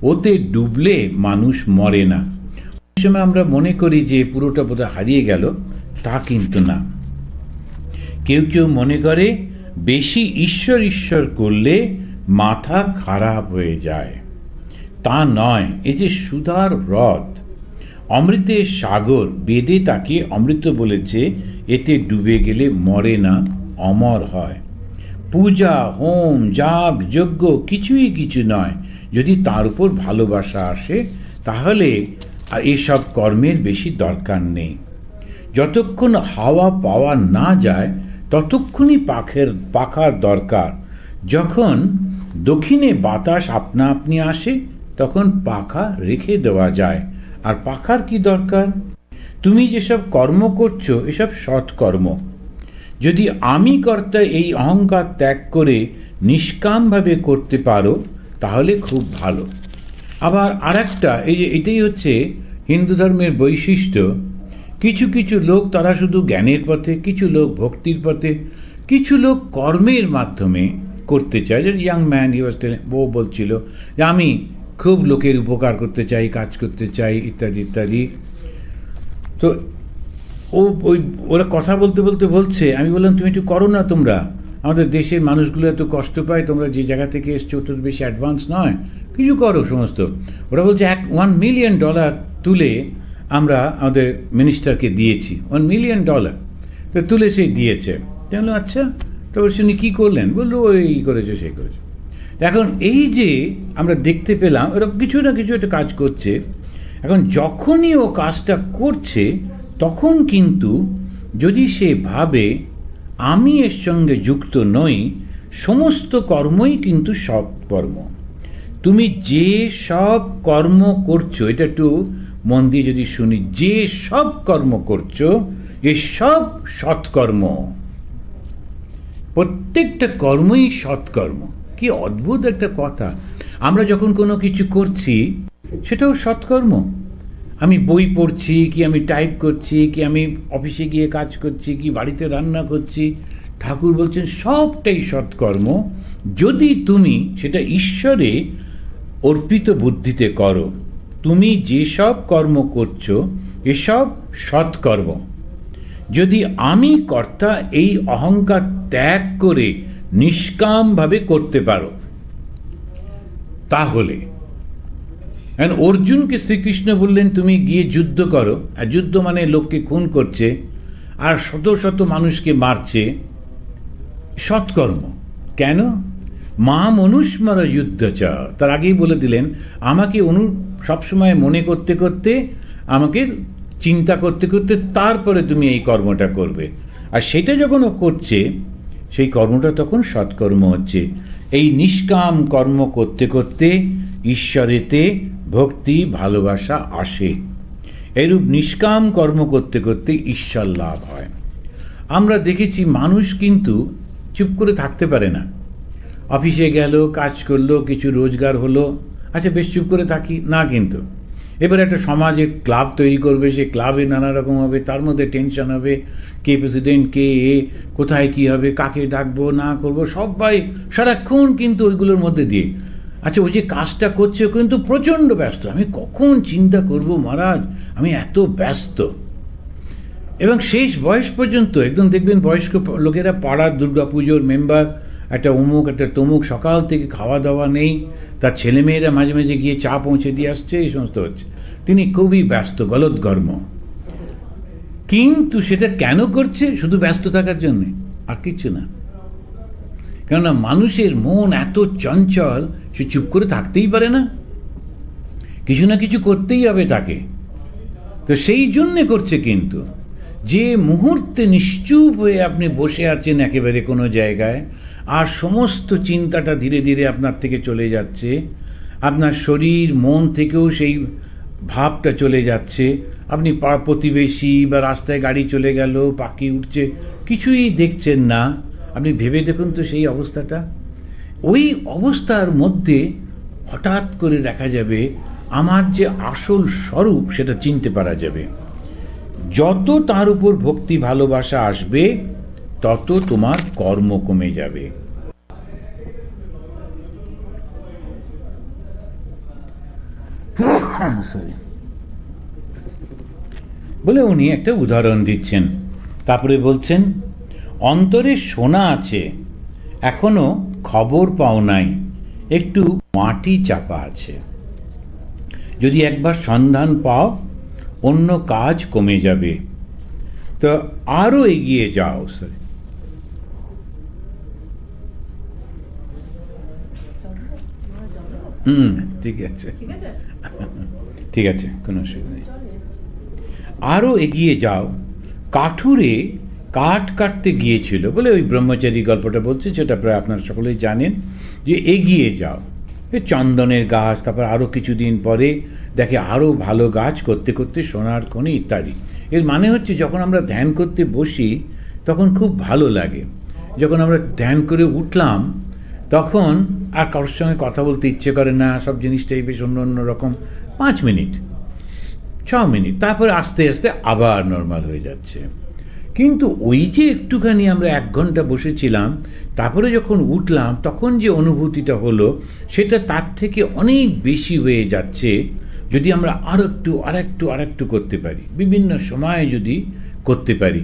ওতে ডুবলে মানুষ মরে না। ওই সময় আমরা মনে করি যে পুরোটা বোধহয় হারিয়ে গেল, তা কিন্তু না। কেউ কেউ মনে করে বেশি ঈশ্বর ঈশ্বর করলে মাথা খারাপ হয়ে যায়। তা নয়। এই যে সুধার হ্রদ, অমৃতের সাগর, বেদে তাকে অমৃত বলেছে, এতে ডুবে গেলে মরে না, অমর হয়। পূজা, হোম, যাগ, যজ্ঞ কিছুই কিছু নয়। যদি তার উপর ভালোবাসা আসে, তাহলে এসব কর্মের বেশি দরকার নেই। যতক্ষণ হাওয়া পাওয়া না যায় ততক্ষণই পাখার দরকার। যখন দক্ষিণে বাতাস আপনা আপনি আসে, তখন পাখা রেখে দেওয়া যায়। আর পাখার কি দরকার? তুমি যেসব কর্ম করছো, এসব সৎকর্ম। যদি আমি কর্তা এই অহংকার ত্যাগ করে নিষ্কামভাবে করতে পারো, তাহলে খুব ভালো। আবার আরেকটা, এটাই হচ্ছে হিন্দু ধর্মের বৈশিষ্ট্য। কিছু কিছু লোক তারা শুধু জ্ঞানের পথে, কিছু লোক ভক্তির পথে, কিছু লোক কর্মের মাধ্যমে করতে চায়। যে ইয়াং ম্যান ও বলছিল যে আমি খুব লোকের উপকার করতে চাই, কাজ করতে চাই, ইত্যাদি ইত্যাদি। তো ওরা কথা বলতে বলতে বলছে, আমি বললাম তুমি একটু করো না, তোমরা আমাদের দেশের মানুষগুলো এত কষ্ট পায়, তোমরা যে জায়গা থেকে এসছো তোর বেশি অ্যাডভান্স নয়, কিছু করো সমস্ত। ওরা বলছে $1 মিলিয়ন তুলে আমরা আমাদের মিনিস্টারকে দিয়েছি। $1 মিলিয়ন তো তুলে সে দিয়েছে। বললো আচ্ছা, তো শুনি কী করলেন? বললো এই করেছে সেই করেছে। এখন এই যে আমরা দেখতে পেলাম ওরা কিছু না কিছু একটা কাজ করছে। এখন যখনই ও কাজটা করছে, তখন কিন্তু যদি সে ভাবে আমি এর সঙ্গে যুক্ত নই, সমস্ত কর্মই কিন্তু সৎকর্ম। তুমি যে সব কর্ম করছো, এটা একটু মন দিয়ে যদি শুনি, যে সব কর্ম করছো এ সব সৎকর্ম। প্রত্যেকটা কর্মই সৎকর্ম। কি অদ্ভুত একটা কথা! আমরা যখন কোনো কিছু করছি, সেটাও সৎকর্ম। আমি বই পড়ছি, কি আমি টাইপ করছি, কি আমি অফিসে গিয়ে কাজ করছি, কি বাড়িতে রান্না করছি, ঠাকুর বলছেন সবটাই সৎকর্ম, যদি তুমি সেটা ঈশ্বরে অর্পিত বুদ্ধিতে করো। তুমি যেসব কর্ম করছো এসব সৎকর্ম। যদি আমি কর্তা এই অহংকার ত্যাগ করে নিষ্কামভাবে করতে পারো, তাহলে অর্জুনকে শ্রীকৃষ্ণ বললেন তুমি গিয়ে যুদ্ধ করো। আর যুদ্ধ মানে লোককে খুন করছে আর শত শত মানুষকে মারছে, সৎকর্ম। কেন? মা মনুষ্মর যুদ্ধ চ, তার আগেই বলে দিলেন আমাকে সবসময় মনে করতে করতে, আমাকে চিন্তা করতে করতে তারপরে তুমি এই কর্মটা করবে। আর সেটা যখন ও করছে, সেই কর্মটা তখন সৎকর্ম হচ্ছে। এই নিষ্কাম কর্ম করতে করতে ঈশ্বরেতে ভক্তি ভালোবাসা আসে। এরূপ নিষ্কাম কর্ম করতে করতে ঈশ্বর লাভ হয়। আমরা দেখেছি মানুষ কিন্তু চুপ করে থাকতে পারে না। অফিসে গেল, কাজ করলো, কিছু রোজগার হলো, আচ্ছা বেশ চুপ করে থাকি না। কিন্তু এবার একটা সমাজে ক্লাব তৈরি করবে, সে ক্লাবে নানা রকম হবে, তার মধ্যে টেনশন হবে, কে প্রেসিডেন্ট, কে কোথায় কি হবে, কাকে ডাকবো না করবো, সবাই সারাক্ষণ কিন্তু ওইগুলোর মধ্যে দিয়ে। আচ্ছা ওই যে কাজটা করছে ও কিন্তু প্রচণ্ড ব্যস্ত। আমি কখন চিন্তা করব মহারাজ, আমি এত ব্যস্ত। এবং শেষ বয়স পর্যন্ত একদম দেখবেন বয়স্ক লোকেরা পাড়ার দুর্গাপুজোর মেম্বার, একটা অমুক একটা তমুক, সকাল থেকে খাওয়া দাওয়া নেই, তার ছেলেমেয়েরা মাঝে মাঝে গিয়ে চা পৌঁছে দিয়ে আসছে, এই সমস্ত হচ্ছে। তিনি খুবই ব্যস্ত, গলদঘর্ম। কিন্তু সেটা কেন করছে? শুধু ব্যস্ত থাকার জন্যে, আর কিছু না। কেননা মানুষের মন এত চঞ্চল, সে চুপ করে থাকতেই পারে না, কিছু না কিছু করতেই হবে তাকে। তো সেই জন্যে করছে। কিন্তু যে মুহূর্তে নিশ্চুপ হয়ে আপনি বসে আছেন একেবারে কোনো জায়গায়, আর সমস্ত চিন্তাটা ধীরে ধীরে আপনার থেকে চলে যাচ্ছে, আপনার শরীর মন থেকেও সেই ভাবটা চলে যাচ্ছে, আপনি পাড়া প্রতিবেশী বা রাস্তায় গাড়ি চলে গেল, পাখি উঠছে, কিছুই দেখছেন না। আপনি ভেবে দেখুন তো সেই অবস্থাটা। ওই অবস্থার মধ্যে হঠাৎ করে দেখা যাবে আমার যে আসল স্বরূপ সেটা চিনতে পারা যাবে। যত তার উপর ভক্তি ভালোবাসা আসবে তত তোমার কর্ম কমে যাবে। বলে উনি একটা উদাহরণ দিচ্ছেন, তারপরে বলছেন, অন্তরে সোনা আছে, এখনো খবর পাও নাই, একটু মাটি চাপা আছে। যদি একবার সন্ধান পাও অন্য কাজ কমে যাবে, তো আরো এগিয়ে যাও। ঠিক আছে, ঠিক আছে, কোনো অসুবিধা নেই। আরো এগিয়ে যাও। কাঠুরে কাঠ কাটতে গিয়েছিল বলে ওই ব্রহ্মচারী গল্পটা বলছে, সেটা প্রায় আপনারা সকলেই জানেন, যে এগিয়ে যাও। চন্দনের গাছ, তারপর আরও কিছুদিন পরে দেখে আরও ভালো গাছ করতে করতে সোনার খনি ইত্যাদি। এর মানে হচ্ছে যখন আমরা ধ্যান করতে বসি তখন খুব ভালো লাগে। যখন আমরা ধ্যান করে উঠলাম তখন আর কারোর সঙ্গে কথা বলতে ইচ্ছে করে না, সব জিনিসটাই বেশ অন্য অন্য রকম। 5 মিনিট 6 মিনিট, তারপরে আস্তে আস্তে আবার নর্মাল হয়ে যাচ্ছে। কিন্তু ওই যে একটুখানি আমরা 1 ঘন্টা বসেছিলাম, তারপরে যখন উঠলাম তখন যে অনুভূতিটা হলো সেটা তার থেকে অনেক বেশি হয়ে যাচ্ছে যদি আমরা আর একটু করতে পারি, বিভিন্ন সময়ে যদি করতে পারি।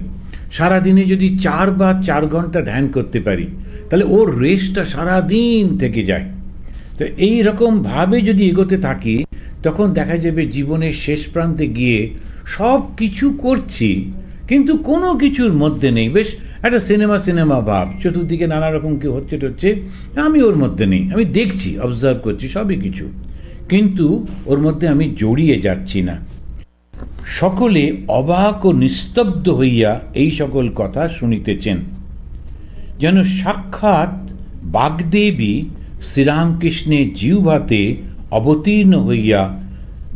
সারাদিনে যদি 4 বা 4 ঘন্টা ধ্যান করতে পারি তাহলে ওর রেস্টটা সারাদিন থেকে যায়। তো এই রকমভাবে যদি এগোতে থাকি তখন দেখা যাবে জীবনের শেষ প্রান্তে গিয়ে সব কিছু করছি কিন্তু কোনো কিছুর মধ্যে নেই, বেশ একটা সিনেমা ভাব, চতুর্দিকে নানা রকম কি হচ্ছে, আমি ওর মধ্যে নেই, আমি দেখছি, অবজার্ভ করছি সবই কিছু, কিন্তু ওর মধ্যে আমি জড়িয়ে যাচ্ছি না। সকলে অবাক ও নিস্তব্ধ হইয়া এই সকল কথা শুনিতেছেন, যেন সাক্ষাৎ বাগদেবী শ্রীরামকৃষ্ণের জিহ্বাতে অবতীর্ণ হইয়া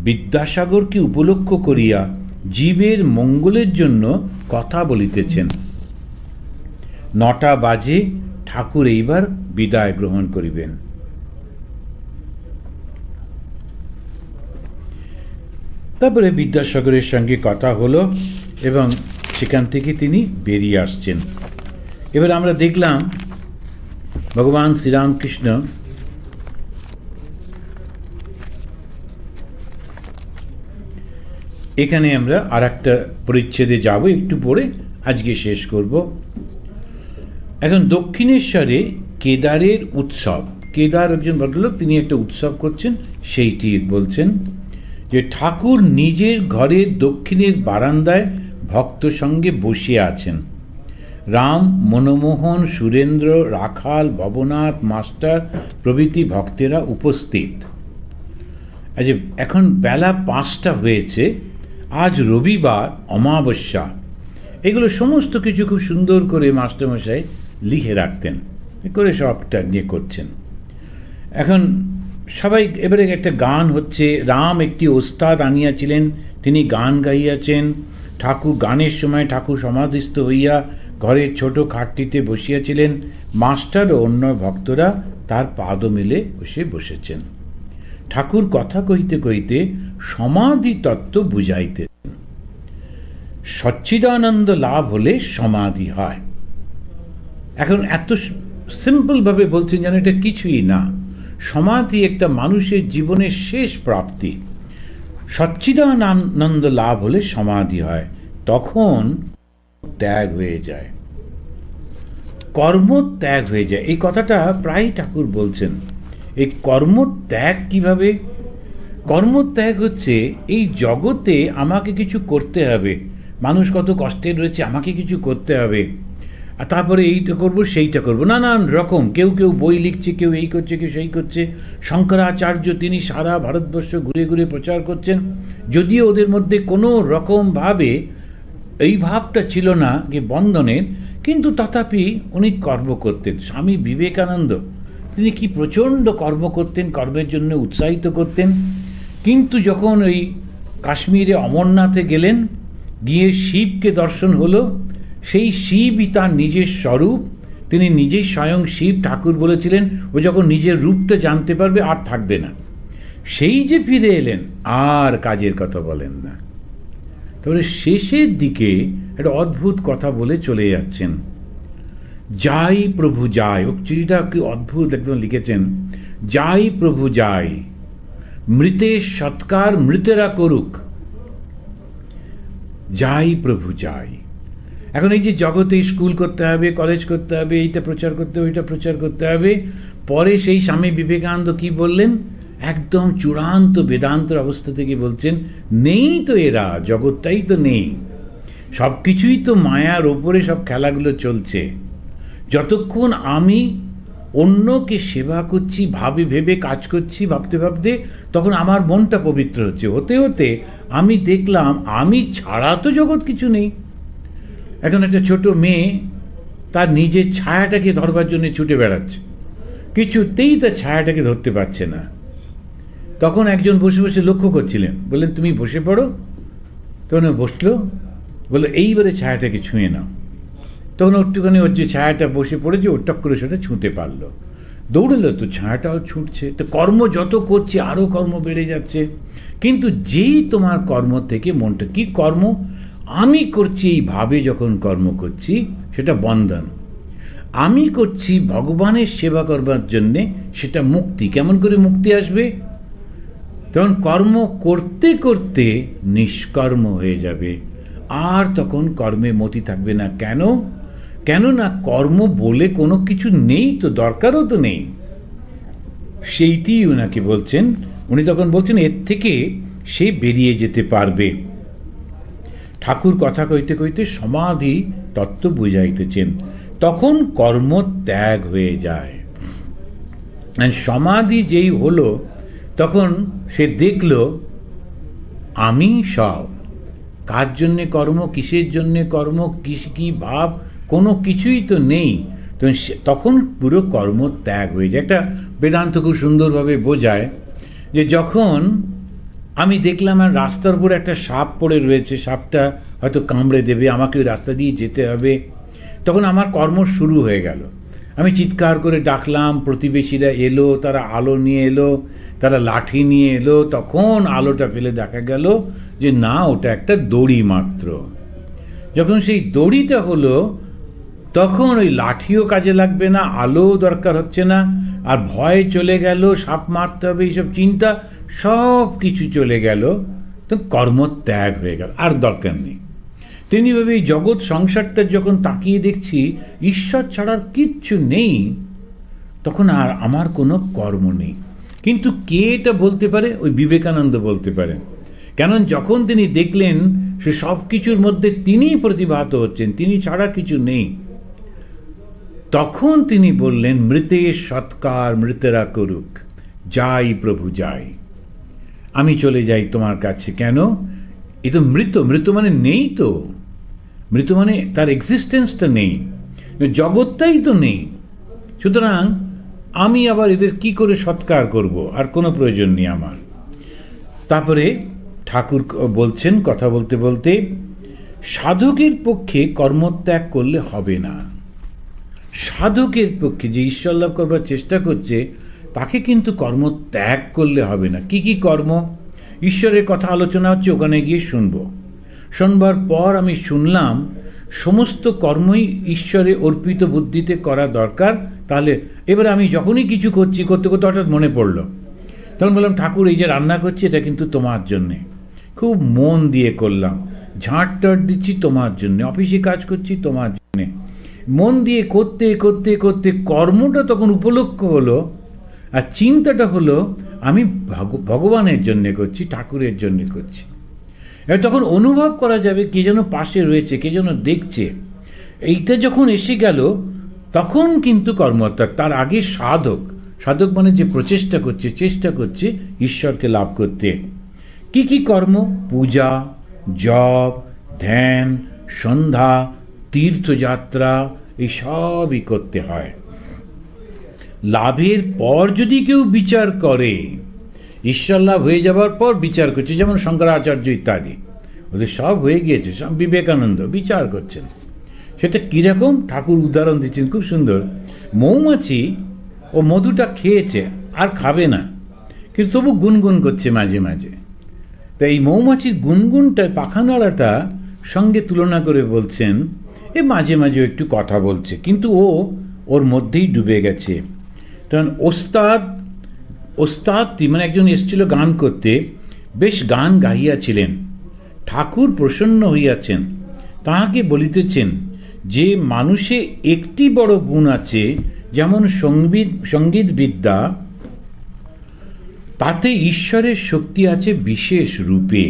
বিদ্যাসাগরকে উপলক্ষ করিয়া জীবের মঙ্গলের জন্য কথা বলিতেছেন। 9টা বাজে, ঠাকুর এইবার বিদায় গ্রহণ করিবেন। তারপরে বিদ্যাসাগরের সঙ্গে কথা হলো এবং সেখান থেকে তিনি বেরিয়ে আসছেন। এবার আমরা দেখলাম ভগবান শ্রীরামকৃষ্ণ এখানে আমরা আর একটা পরিচ্ছেদে যাব, একটু পরে আজকে শেষ করব। এখন দক্ষিণেশ্বরে কেদারের উৎসব, কেদার একজন ভদ্রলোক, তিনি একটা উৎসব করছেন, সেইটি বলছেন যে ঠাকুর নিজের ঘরের দক্ষিণের বারান্দায় ভক্ত সঙ্গে বসিয়া আছেন। রাম, মনমোহন, সুরেন্দ্র, রাখাল, ভবনাথ, মাস্টার প্রভৃতি ভক্তেরা উপস্থিত। আচ্ছা, এখন বেলা 5টা হয়েছে, আজ রবিবার, অমাবস্যা। এগুলো সমস্ত কিছু খুব সুন্দর করে মাস্টারমশাই লিখে রাখতেন, করে সবটা নিয়ে করছেন। এখন সবাই এবারে একটা গান হচ্ছে, রাম একটি ওস্তাদ আনিয়াছিলেন, তিনি গান গাইয়াছেন। ঠাকুর গানের সময় ঠাকুর সমাধিস্থ হইয়া ঘরের ছোট খাটটিতে বসিয়াছিলেন। মাস্টার ও অন্য ভক্তরা তার পাদ মেলে বসেছেন। ঠাকুর কথা কইতে কইতে সমাধি তত্ত্ব বুঝাইতেছেন। সচ্চিদানন্দ লাভ হলে সমাধি হয়। এখন এত সিম্পলভাবে বলছেন যেন এটা কিছুই না। সমাধি একটা মানুষের জীবনের শেষ প্রাপ্তি। সচ্চিদানন্দ লাভ হলে সমাধি হয়, তখন ত্যাগ হয়ে যায়, কর্মত্যাগ হয়ে যায়। এই কথাটা প্রায় ঠাকুর বলছেন। এই কর্মত্যাগ কিভাবে? কর্মত্যাগ হচ্ছে এই জগতে আমাকে কিছু করতে হবে, মানুষ কত কষ্টে রয়েছে, আমাকে কিছু করতে হবে, আর তারপরে এইটা করবো সেইটা করবো, নানান রকম। কেউ কেউ বই লিখছে, কেউ এই করছে, কেউ সেই করছে। শঙ্করাচার্য তিনি সারা ভারতবর্ষ ঘুরে ঘুরে প্রচার করছেন, যদিও ওদের মধ্যে কোনো রকমভাবে এই ভাবটা ছিল না যে বন্ধনের, কিন্তু তথাপি উনি কর্ম করতেন। স্বামী বিবেকানন্দ তিনি কি প্রচণ্ড কর্ম করতেন, কর্মের জন্য উৎসাহিত করতেন। কিন্তু যখন ওই কাশ্মীরে অমরনাথে গেলেন, গিয়ে শিবকে দর্শন হলো, সেই শিবই তার নিজের স্বরূপ, তিনি নিজেই স্বয়ং শিব। ঠাকুর বলেছিলেন ও যখন নিজের রূপটা জানতে পারবে আর থাকবে না। সেই যে ফিরে এলেন, আর কাজের কথা বলেন না। তারপরে শেষের দিকে একটা অদ্ভুত কথা বলে চলে যাচ্ছেন, যাই প্রভু যাই। চিঠিটা কি অদ্ভুত একদম লিখেছেন, যাই প্রভু যাই, মৃতের সৎকার মৃতেরা করুক, যাই প্রভু যাই। এখন এই যে জগতে স্কুল করতে হবে, কলেজ করতে হবে, এইটা প্রচার করতে হবে, ওইটা প্রচার করতে হবে, পরে সেই স্বামী বিবেকানন্দ কি বললেন, একদম চূড়ান্ত বেদান্তর অবস্থা থেকে বলছেন, নেই তো এরা, জগৎটাই তো নেই, সব কিছুই তো মায়ার ওপরে সব খেলাগুলো চলছে। যতক্ষণ আমি অন্যকে সেবা করছি, ভেবে কাজ করছি, ভাবতে ভাবতে, তখন আমার মনটা পবিত্র হচ্ছে। হতে হতে আমি দেখলাম আমি ছাড়া তো জগৎ কিছু নেই। এখন একটা ছোট মেয়ে তার নিজের ছায়াটাকে ধরবার জন্য ছুটে বেড়াচ্ছে, কিছুতেই তার ছায়াটাকে ধরতে পারছে না। তখন একজন বসে বসে লক্ষ্য করছিলেন, বললেন তুমি বসে পড়ো। তখন বসলো, বললো এইবারে ছায়াটাকে ছুঁয়ে নাও। তখন একটুখানি ওর যে ছায়াটা বসে পড়েছে ওর টক করে সেটা ছুঁতে পারলো, দৌড়েলো, তো ছায়াটাও ছুটছে। তো কর্ম যত করছে আরও কর্ম বেড়ে যাচ্ছে। কিন্তু যেই তোমার কর্ম থেকে মনটা, কি কর্ম আমি করছি এই ভাবে যখন কর্ম করছি, সেটা বন্ধন। আমি করছি ভগবানের সেবা করবার জন্যে, সেটা মুক্তি। কেমন করে মুক্তি আসবে? তখন কর্ম করতে করতে নিষ্কর্ম হয়ে যাবে, আর তখন কর্মে মতি থাকবে না। কেন? কেননা কর্ম বলে কোনো কিছু নেই তো, দরকারও তো নেই। সেইটি ওনাকে বলছেন। উনি তখন বলছেন এর থেকে সে বেরিয়ে যেতে পারবে। ঠাকুর কথা কইতে কইতে সমাধি তত্ত্ব বুঝাইতেছেন। তখন কর্ম ত্যাগ হয়ে যায়। সমাধি যেই হলো, তখন সে দেখল আমি সব। কার জন্যে কর্ম, কিসের জন্যে কর্ম, কি ভাব, কোনো কিছুই তো নেই। তখন পুরো কর্ম ত্যাগ হয়ে যায়। একটা বেদান্ত খুব সুন্দরভাবে বোঝায় যে যখন আমি দেখলাম আর রাস্তার উপর একটা সাপ পড়ে রয়েছে, সাপটা হয়তো কামড়ে দেবে, আমাকে ওই রাস্তা দিয়ে যেতে হবে, তখন আমার কর্ম শুরু হয়ে গেল। আমি চিৎকার করে ডাকলাম, প্রতিবেশীরা এলো, তারা আলো নিয়ে এলো, তারা লাঠি নিয়ে এলো। তখন আলোটা ফেলে দেখা গেল যে না, ওটা একটা দড়ি মাত্র। যখন সেই দড়িটা হলো, তখন ওই লাঠিও কাজে লাগবে না, আলোও দরকার হচ্ছে না, আর ভয় চলে গেল, সাপ মারতে হবে এইসব চিন্তা, সব কিছু চলে গেল। তো কর্ম ত্যাগ হয়ে গেল, আর দরকার নেই। তেমনিভাবে এই জগৎ সংসারটা যখন তাকিয়ে দেখছি ঈশ্বর ছাড়ার কিচ্ছু নেই, তখন আর আমার কোনো কর্ম নেই। কিন্তু কে এটা বলতে পারে? ওই বিবেকানন্দ বলতে পারেন। কেন? যখন তিনি দেখলেন সে সব কিছুর মধ্যে তিনিই প্রতিভাত হচ্ছেন, তিনি ছাড়া কিছু নেই, তখন তিনি বললেন মৃতের সৎকার মৃতেরা করুক, যাই প্রভু যাই, আমি চলে যাই তোমার কাছে। কেন? এ তো মৃত, মৃত মানে নেই তো, মৃত মানে তার এক্সিস্টেন্সটা নেই, জগৎটাই তো নেই। সুতরাং আমি আবার এদের কি করে সৎকার করব? আর কোনো প্রয়োজন নেই আমার। তারপরে ঠাকুর বলছেন কথা বলতে বলতে, সাধকের পক্ষে কর্মত্যাগ করলে হবে না। সাধকের পক্ষে যে ঈশ্বর লাভ করবার চেষ্টা করছে, তাকে কিন্তু কর্ম ত্যাগ করলে হবে না। কি কি কর্ম? ঈশ্বরের কথা আলোচনা হচ্ছে, ওখানে গিয়ে শোনবার পর আমি শুনলাম সমস্ত কর্মই ঈশ্বরে অর্পিত বুদ্ধিতে করা দরকার। তাহলে এবারে আমি যখনই কিছু করছি, করতে করতে হঠাৎ মনে পড়লো, তখন বললাম ঠাকুর এই যে রান্না করছি এটা কিন্তু তোমার জন্যে, খুব মন দিয়ে করলাম, ঝাঁট টাট দিচ্ছি তোমার জন্যে, অফিসে কাজ করছি তোমার জন্যে, মন দিয়ে করতে করতে করতে কর্মটা তখন উপলক্ষ হলো, আর চিন্তাটা হলো আমি ভগবানের জন্যে করছি, ঠাকুরের জন্যে করছি। এবার তখন অনুভব করা যাবে কে যেন পাশে রয়েছে, কে যেন দেখছে। এইটা যখন এসে গেল, তখন কিন্তু কর্মত্যাগ। তার আগে সাধক, সাধক মানে যে প্রচেষ্টা করছে, চেষ্টা করছে ঈশ্বরকে লাভ করতে। কি কি কর্ম? পূজা, জপ, ধ্যান, সন্ধ্যা, তীর্থযাত্রা, এই সবই করতে হয়। লাভের পর যদি কেউ বিচার করে, ঈশ্বর লাভ হয়ে যাবার পর বিচার করছে, যেমন শঙ্করাচার্য ইত্যাদি, ওদের সব হয়ে গিয়েছে, সব বিবেকানন্দ বিচার করছেন। সেটা কীরকম ঠাকুর উদাহরণ দিচ্ছেন খুব সুন্দর। মৌমাছি ও মধুটা খেয়েছে আর খাবে না, কিন্তু তবু গুনগুন করছে মাঝে মাঝে। তা এই মৌমাছির গুনগুনটা, পাখা নাড়াটা সঙ্গে তুলনা করে বলছেন এ মাঝে মাঝে একটু কথা বলছে, কিন্তু ওর মধ্যেই ডুবে গেছে। তখন ওস্তাদটি মানে একজন এসেছিল গান করতে, বেশ গান গাইয়াছিলেন। ঠাকুর প্রসন্ন হইয়াছেন, তাহাকে বলিতেছেন যে মানুষে একটি বড় গুণ আছে, যেমন সঙ্গীত বিদ্যা, তাতে ঈশ্বরের শক্তি আছে বিশেষ রূপে।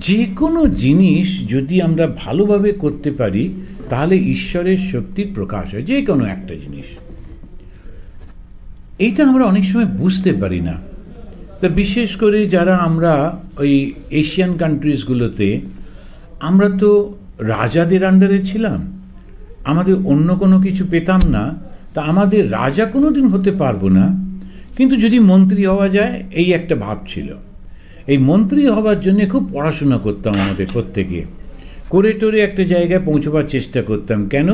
যে কোনো জিনিস যদি আমরা ভালোভাবে করতে পারি তাহলে ঈশ্বরের শক্তির প্রকাশ হয়, যে কোনো একটা জিনিস। এইটা আমরা অনেক সময় বুঝতে পারি না। তা বিশেষ করে যারা আমরা ওই এশিয়ান কান্ট্রিজগুলোতে, আমরা তো রাজাদের আন্ডারে ছিলাম, আমাদের অন্য কোনো কিছু পেতাম না। তা আমাদের রাজা কোনো দিন হতে পারবো না, কিন্তু যদি মন্ত্রী হওয়া যায় এই একটা ভাব ছিল। এই মন্ত্রী হওয়ার জন্য খুব পড়াশোনা করতাম আমাদের প্রত্যেকে, করে টোরে একটা জায়গায় পৌঁছবার চেষ্টা করতাম। কেন?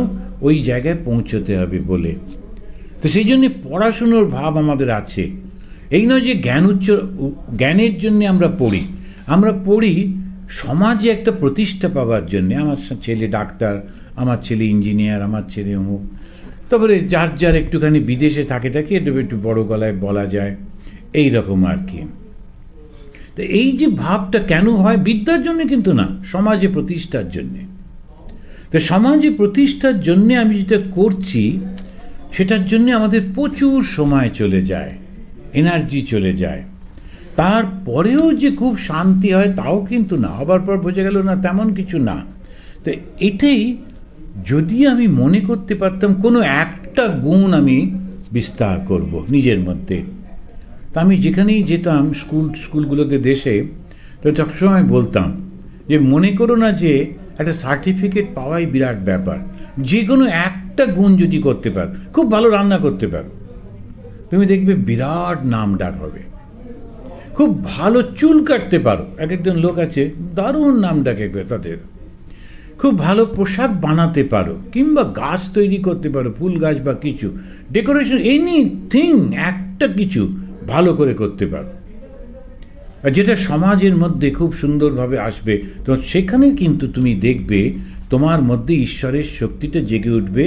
ওই জায়গায় পৌঁছতে হবে বলে। তো সেই জন্যে পড়াশুনোর ভাব আমাদের আছে। এই নয় যে জ্ঞানের জন্য আমরা পড়ি সমাজে একটা প্রতিষ্ঠা পাওয়ার জন্যে। আমার ছেলে ডাক্তার, আমার ছেলে ইঞ্জিনিয়ার, আমার ছেলে অমুক। তারপরে যার একটুখানি বিদেশে থাকে একটু বড় গলায় বলা যায়, এই রকম আর কি। তো এই যে ভাবটা কেন হয়? বিদ্যার জন্য কিন্তু না, সমাজে প্রতিষ্ঠার জন্যে। তো সমাজে প্রতিষ্ঠার জন্যে আমি যেটা করছি সেটার জন্যে আমাদের প্রচুর সময় চলে যায়, এনার্জি চলে যায়। তারপরেও যে খুব শান্তি হয় তাও কিন্তু না, হবার পর বোঝা গেল না তেমন কিছু না। তো এটাই যদি আমি মনে করতে পারতাম কোনো একটা গুণ আমি বিস্তার করব নিজের মধ্যে। তা আমি যেখানেই যেতাম স্কুলগুলোতে দেশে, তো সবসময় বলতাম যে মনে করো না যে একটা সার্টিফিকেট পাওয়াই বিরাট ব্যাপার। যে কোনো একটা গুণ যদি করতে পারো, খুব ভালো রান্না করতে পারো, তুমি দেখবে বিরাট নাম ডাক হবে। খুব ভালো চুল কাটতে পারো, এক একজন লোক আছে দারুণ নাম ডাকে তাদের। খুব ভালো পোশাক বানাতে পারো, কিংবা গাছ তৈরি করতে পারো, ফুল গাছ বা কিছু ডেকোরেশন, এনিথিং, একটা কিছু ভালো করে করতে পারো, আর যেটা সমাজের মধ্যে খুব সুন্দরভাবে আসবে, তো সেখানে কিন্তু তুমি দেখবে তোমার মধ্যে ঈশ্বরের শক্তিটা জেগে উঠবে।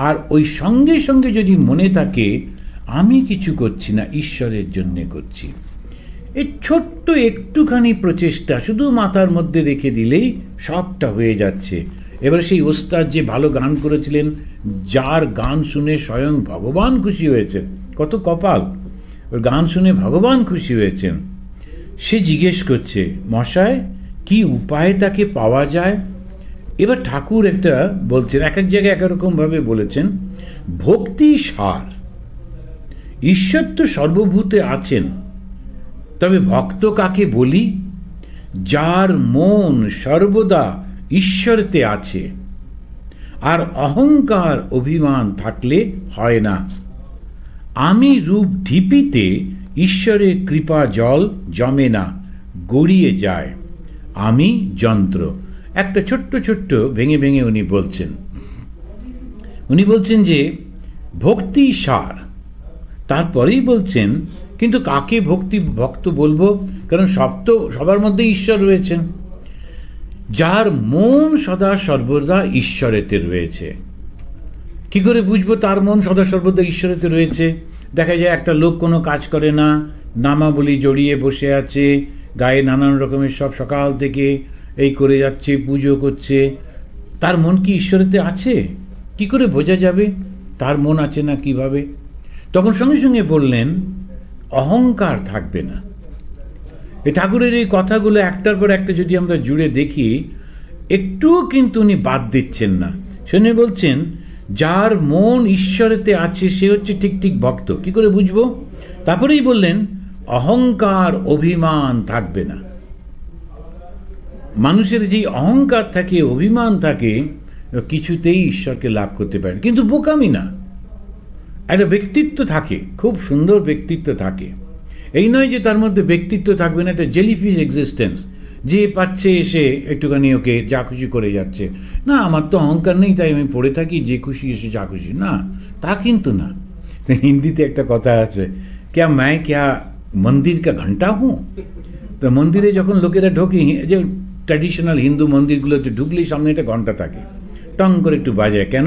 আর ওই সঙ্গে সঙ্গে যদি মনে থাকে আমি কিছু করছি না, ঈশ্বরের জন্যে করছি, এই ছোট্ট একটুখানি প্রচেষ্টা শুধু মাথার মধ্যে রেখে দিলেই সবটা হয়ে যাচ্ছে। এবার সেই ওস্তাদ যে ভালো গান করেছিলেন, যার গান শুনে স্বয়ং ভগবান খুশি হয়েছেন, কত কপাল, ওর গান শুনে ভগবান খুশি হয়েছেন। সে জিজ্ঞেস করছে, মশায় কি উপায়ে তাকে পাওয়া যায়? এবার ঠাকুর একটা বলছেন, এক এক জায়গায় একরকমভাবে বলেছেন, ভক্তি সার। ঈশ্বর তো সর্বভূতে আছেন, তবে ভক্ত কাকে বলি? যার মন সর্বদা ঈশ্বরেতে আছে, আর অহংকার অভিমান থাকলে হয় না। আমি রূপ ঢিপিতে ঈশ্বরের কৃপা জল জমে না, গড়িয়ে যায়। আমি যন্ত্র। একটা ছোট্ট ছোট্ট ভেঙে ভেঙে উনি বলছেন যে ভক্তি সার। তারপরেই বলছেন কিন্তু কাকে ভক্ত বলবো? কারণ সবার মধ্যে ঈশ্বর রয়েছেন। যার মন সদা সর্বদা ঈশ্বরেতে রয়েছে। কি করে বুঝবো তার মন সদা সর্বদা ঈশ্বরেতে রয়েছে? দেখা যায় একটা লোক কোনো কাজ করে না, নামাবলী জড়িয়ে বসে আছে, গায়ে নানান রকমের সব সকাল থেকে এই করে যাচ্ছে, পুজো করছে, তার মন কি ঈশ্বরেতে আছে? কি করে বোঝা যাবে তার মন আছে না কিভাবে? তখন সঙ্গে সঙ্গে বললেন অহংকার থাকবে না। এই ঠাকুরের এই কথাগুলো একটার পর একটা যদি আমরা জুড়ে দেখি, একটুও কিন্তু উনি বাদ দিচ্ছেন না। শুনে বলছেন যার মন ঈশ্বরেতে আছে সে হচ্ছে ঠিক ঠিক ভক্ত। কি করে বুঝবো? তারপরেই বললেন অহংকার অভিমান থাকবে না। মানুষের যে অহংকার থাকে, অভিমান থাকে, কিছুতেই ঈশ্বরকে লাভ করতে পারে। কিন্তু বোকামি না, একটা ব্যক্তিত্ব থাকে, খুব সুন্দর ব্যক্তিত্ব থাকে। এই নয় যে তার মধ্যে ব্যক্তিত্ব থাকবে না, একটা জেলিফিশ এক্সিস্টেন্স, যে পাচ্ছে এসে একটুখানি ওকে যা খুশি করে যাচ্ছে। না, আমার তো অহংকার নেই, তাই আমি পড়ে থাকি, যে খুশি এসে যা খুশি, না, তা কিন্তু না। হিন্দিতে একটা কথা আছে, ক্যা मैं क्या मंदिर का घंटा हूँ। তো মন্দিরে যখন লোকেরা ঢোকে, যে ট্র্যাডিশনাল হিন্দু মন্দিরগুলোতে ঢুকলেই সামনে একটা ঘন্টা থাকে, টং করে একটু বাজায়। কেন?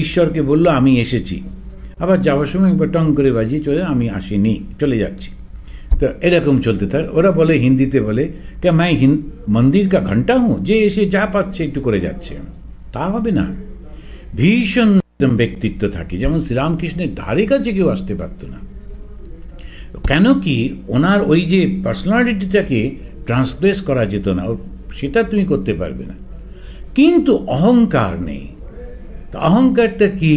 ঈশ্বরকে বললো আমি এসেছি, আবার যাওয়ার সময় একবার টং করে বাজিয়ে চলে, আমি আসিনি, চলে যাচ্ছি। তো এরকম চলতে থাকে। ওরা বলে, হিন্দিতে বলে, কে मैं মন্দির কা ঘন্টা হুঁ, যে এসে যা পাচ্ছে একটু করে যাচ্ছে। তা হবে না, ভীষণ ব্যক্তিত্ব থাকে। যেমন শ্রীরামকৃষ্ণের ধারে কাছে কেউ আসতে পারত না। কেন কি, ওনার ওই যে পার্সোনালিটিটাকে ট্রান্সগ্রেস করা যেত না, সেটা তুমি করতে পারবে না। কিন্তু অহংকার নেই। তো অহংকারটা কি?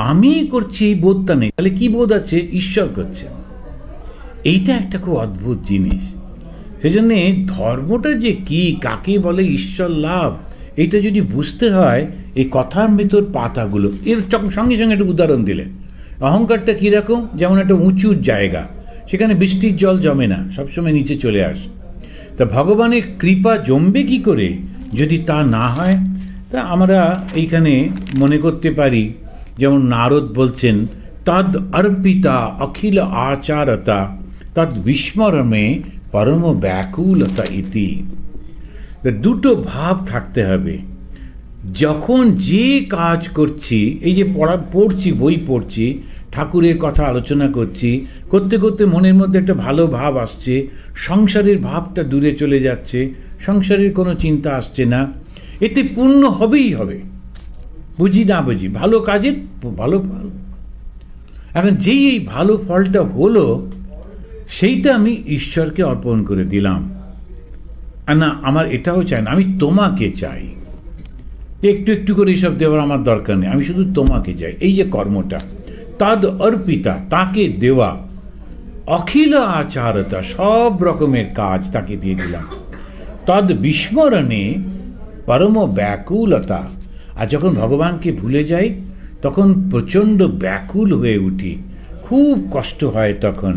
আমি করছি এই বোধটা নেই। তাহলে কি বোধ আছে? ঈশ্বর করছেন। এইটা একটা খুব অদ্ভুত জিনিস। সেই জন্যে ধর্মটা যে কি, কাকে বলে ঈশ্বর লাভ, এইটা যদি বুঝতে হয়, এই কথার ভেতর পাতাগুলো, এর সঙ্গে সঙ্গে একটা উদাহরণ দিলেন। অহংকারটা কীরকম? যেমন একটা উঁচু জায়গা, সেখানে বৃষ্টির জল জমে না, সবসময় নিচে চলে আসে। তা ভগবানের কৃপা জমবে কি করে যদি তা না হয়? তা আমরা এইখানে মনে করতে পারি, যেমন নারদ বলছেন, তদ অর্পিতা অখিল আচারতা তদ বিস্মরমে পরম ব্যাকুলতা ইতি। দুটো ভাব থাকতে হবে। যখন যে কাজ করছি, এই যে পড়ছি, বই পড়ছি, ঠাকুরের কথা আলোচনা করছি, করতে করতে মনের মধ্যে একটা ভালো ভাব আসছে, সংসারের ভাবটা দূরে চলে যাচ্ছে, সংসারের কোনো চিন্তা আসছে না, এতে পূর্ণ হবেই হবে, বুঝি না বুঝি, ভালো কাজের ভালো ফল। এখন যেই এই ভালো ফলটা হলো, সেইটা আমি ঈশ্বরকে অর্পণ করে দিলাম। আর না, আমার এটাও চাই না, আমি তোমাকে চাই। একটু একটু করে এইসব দেওয়ার আমার দরকার নেই, আমি শুধু তোমাকে চাই। এই যে কর্মটা, তদ অর্পিতা, তাকে দেওয়া, অখিল আচারতা, সব রকমের কাজ তাকে দিয়ে দিলাম। তদ বিস্মরণে পরম ব্যাকুলতা, আর যখন ভগবানকে ভুলে যাই, তখন প্রচণ্ড ব্যাকুল হয়ে উঠি, খুব কষ্ট হয় তখন।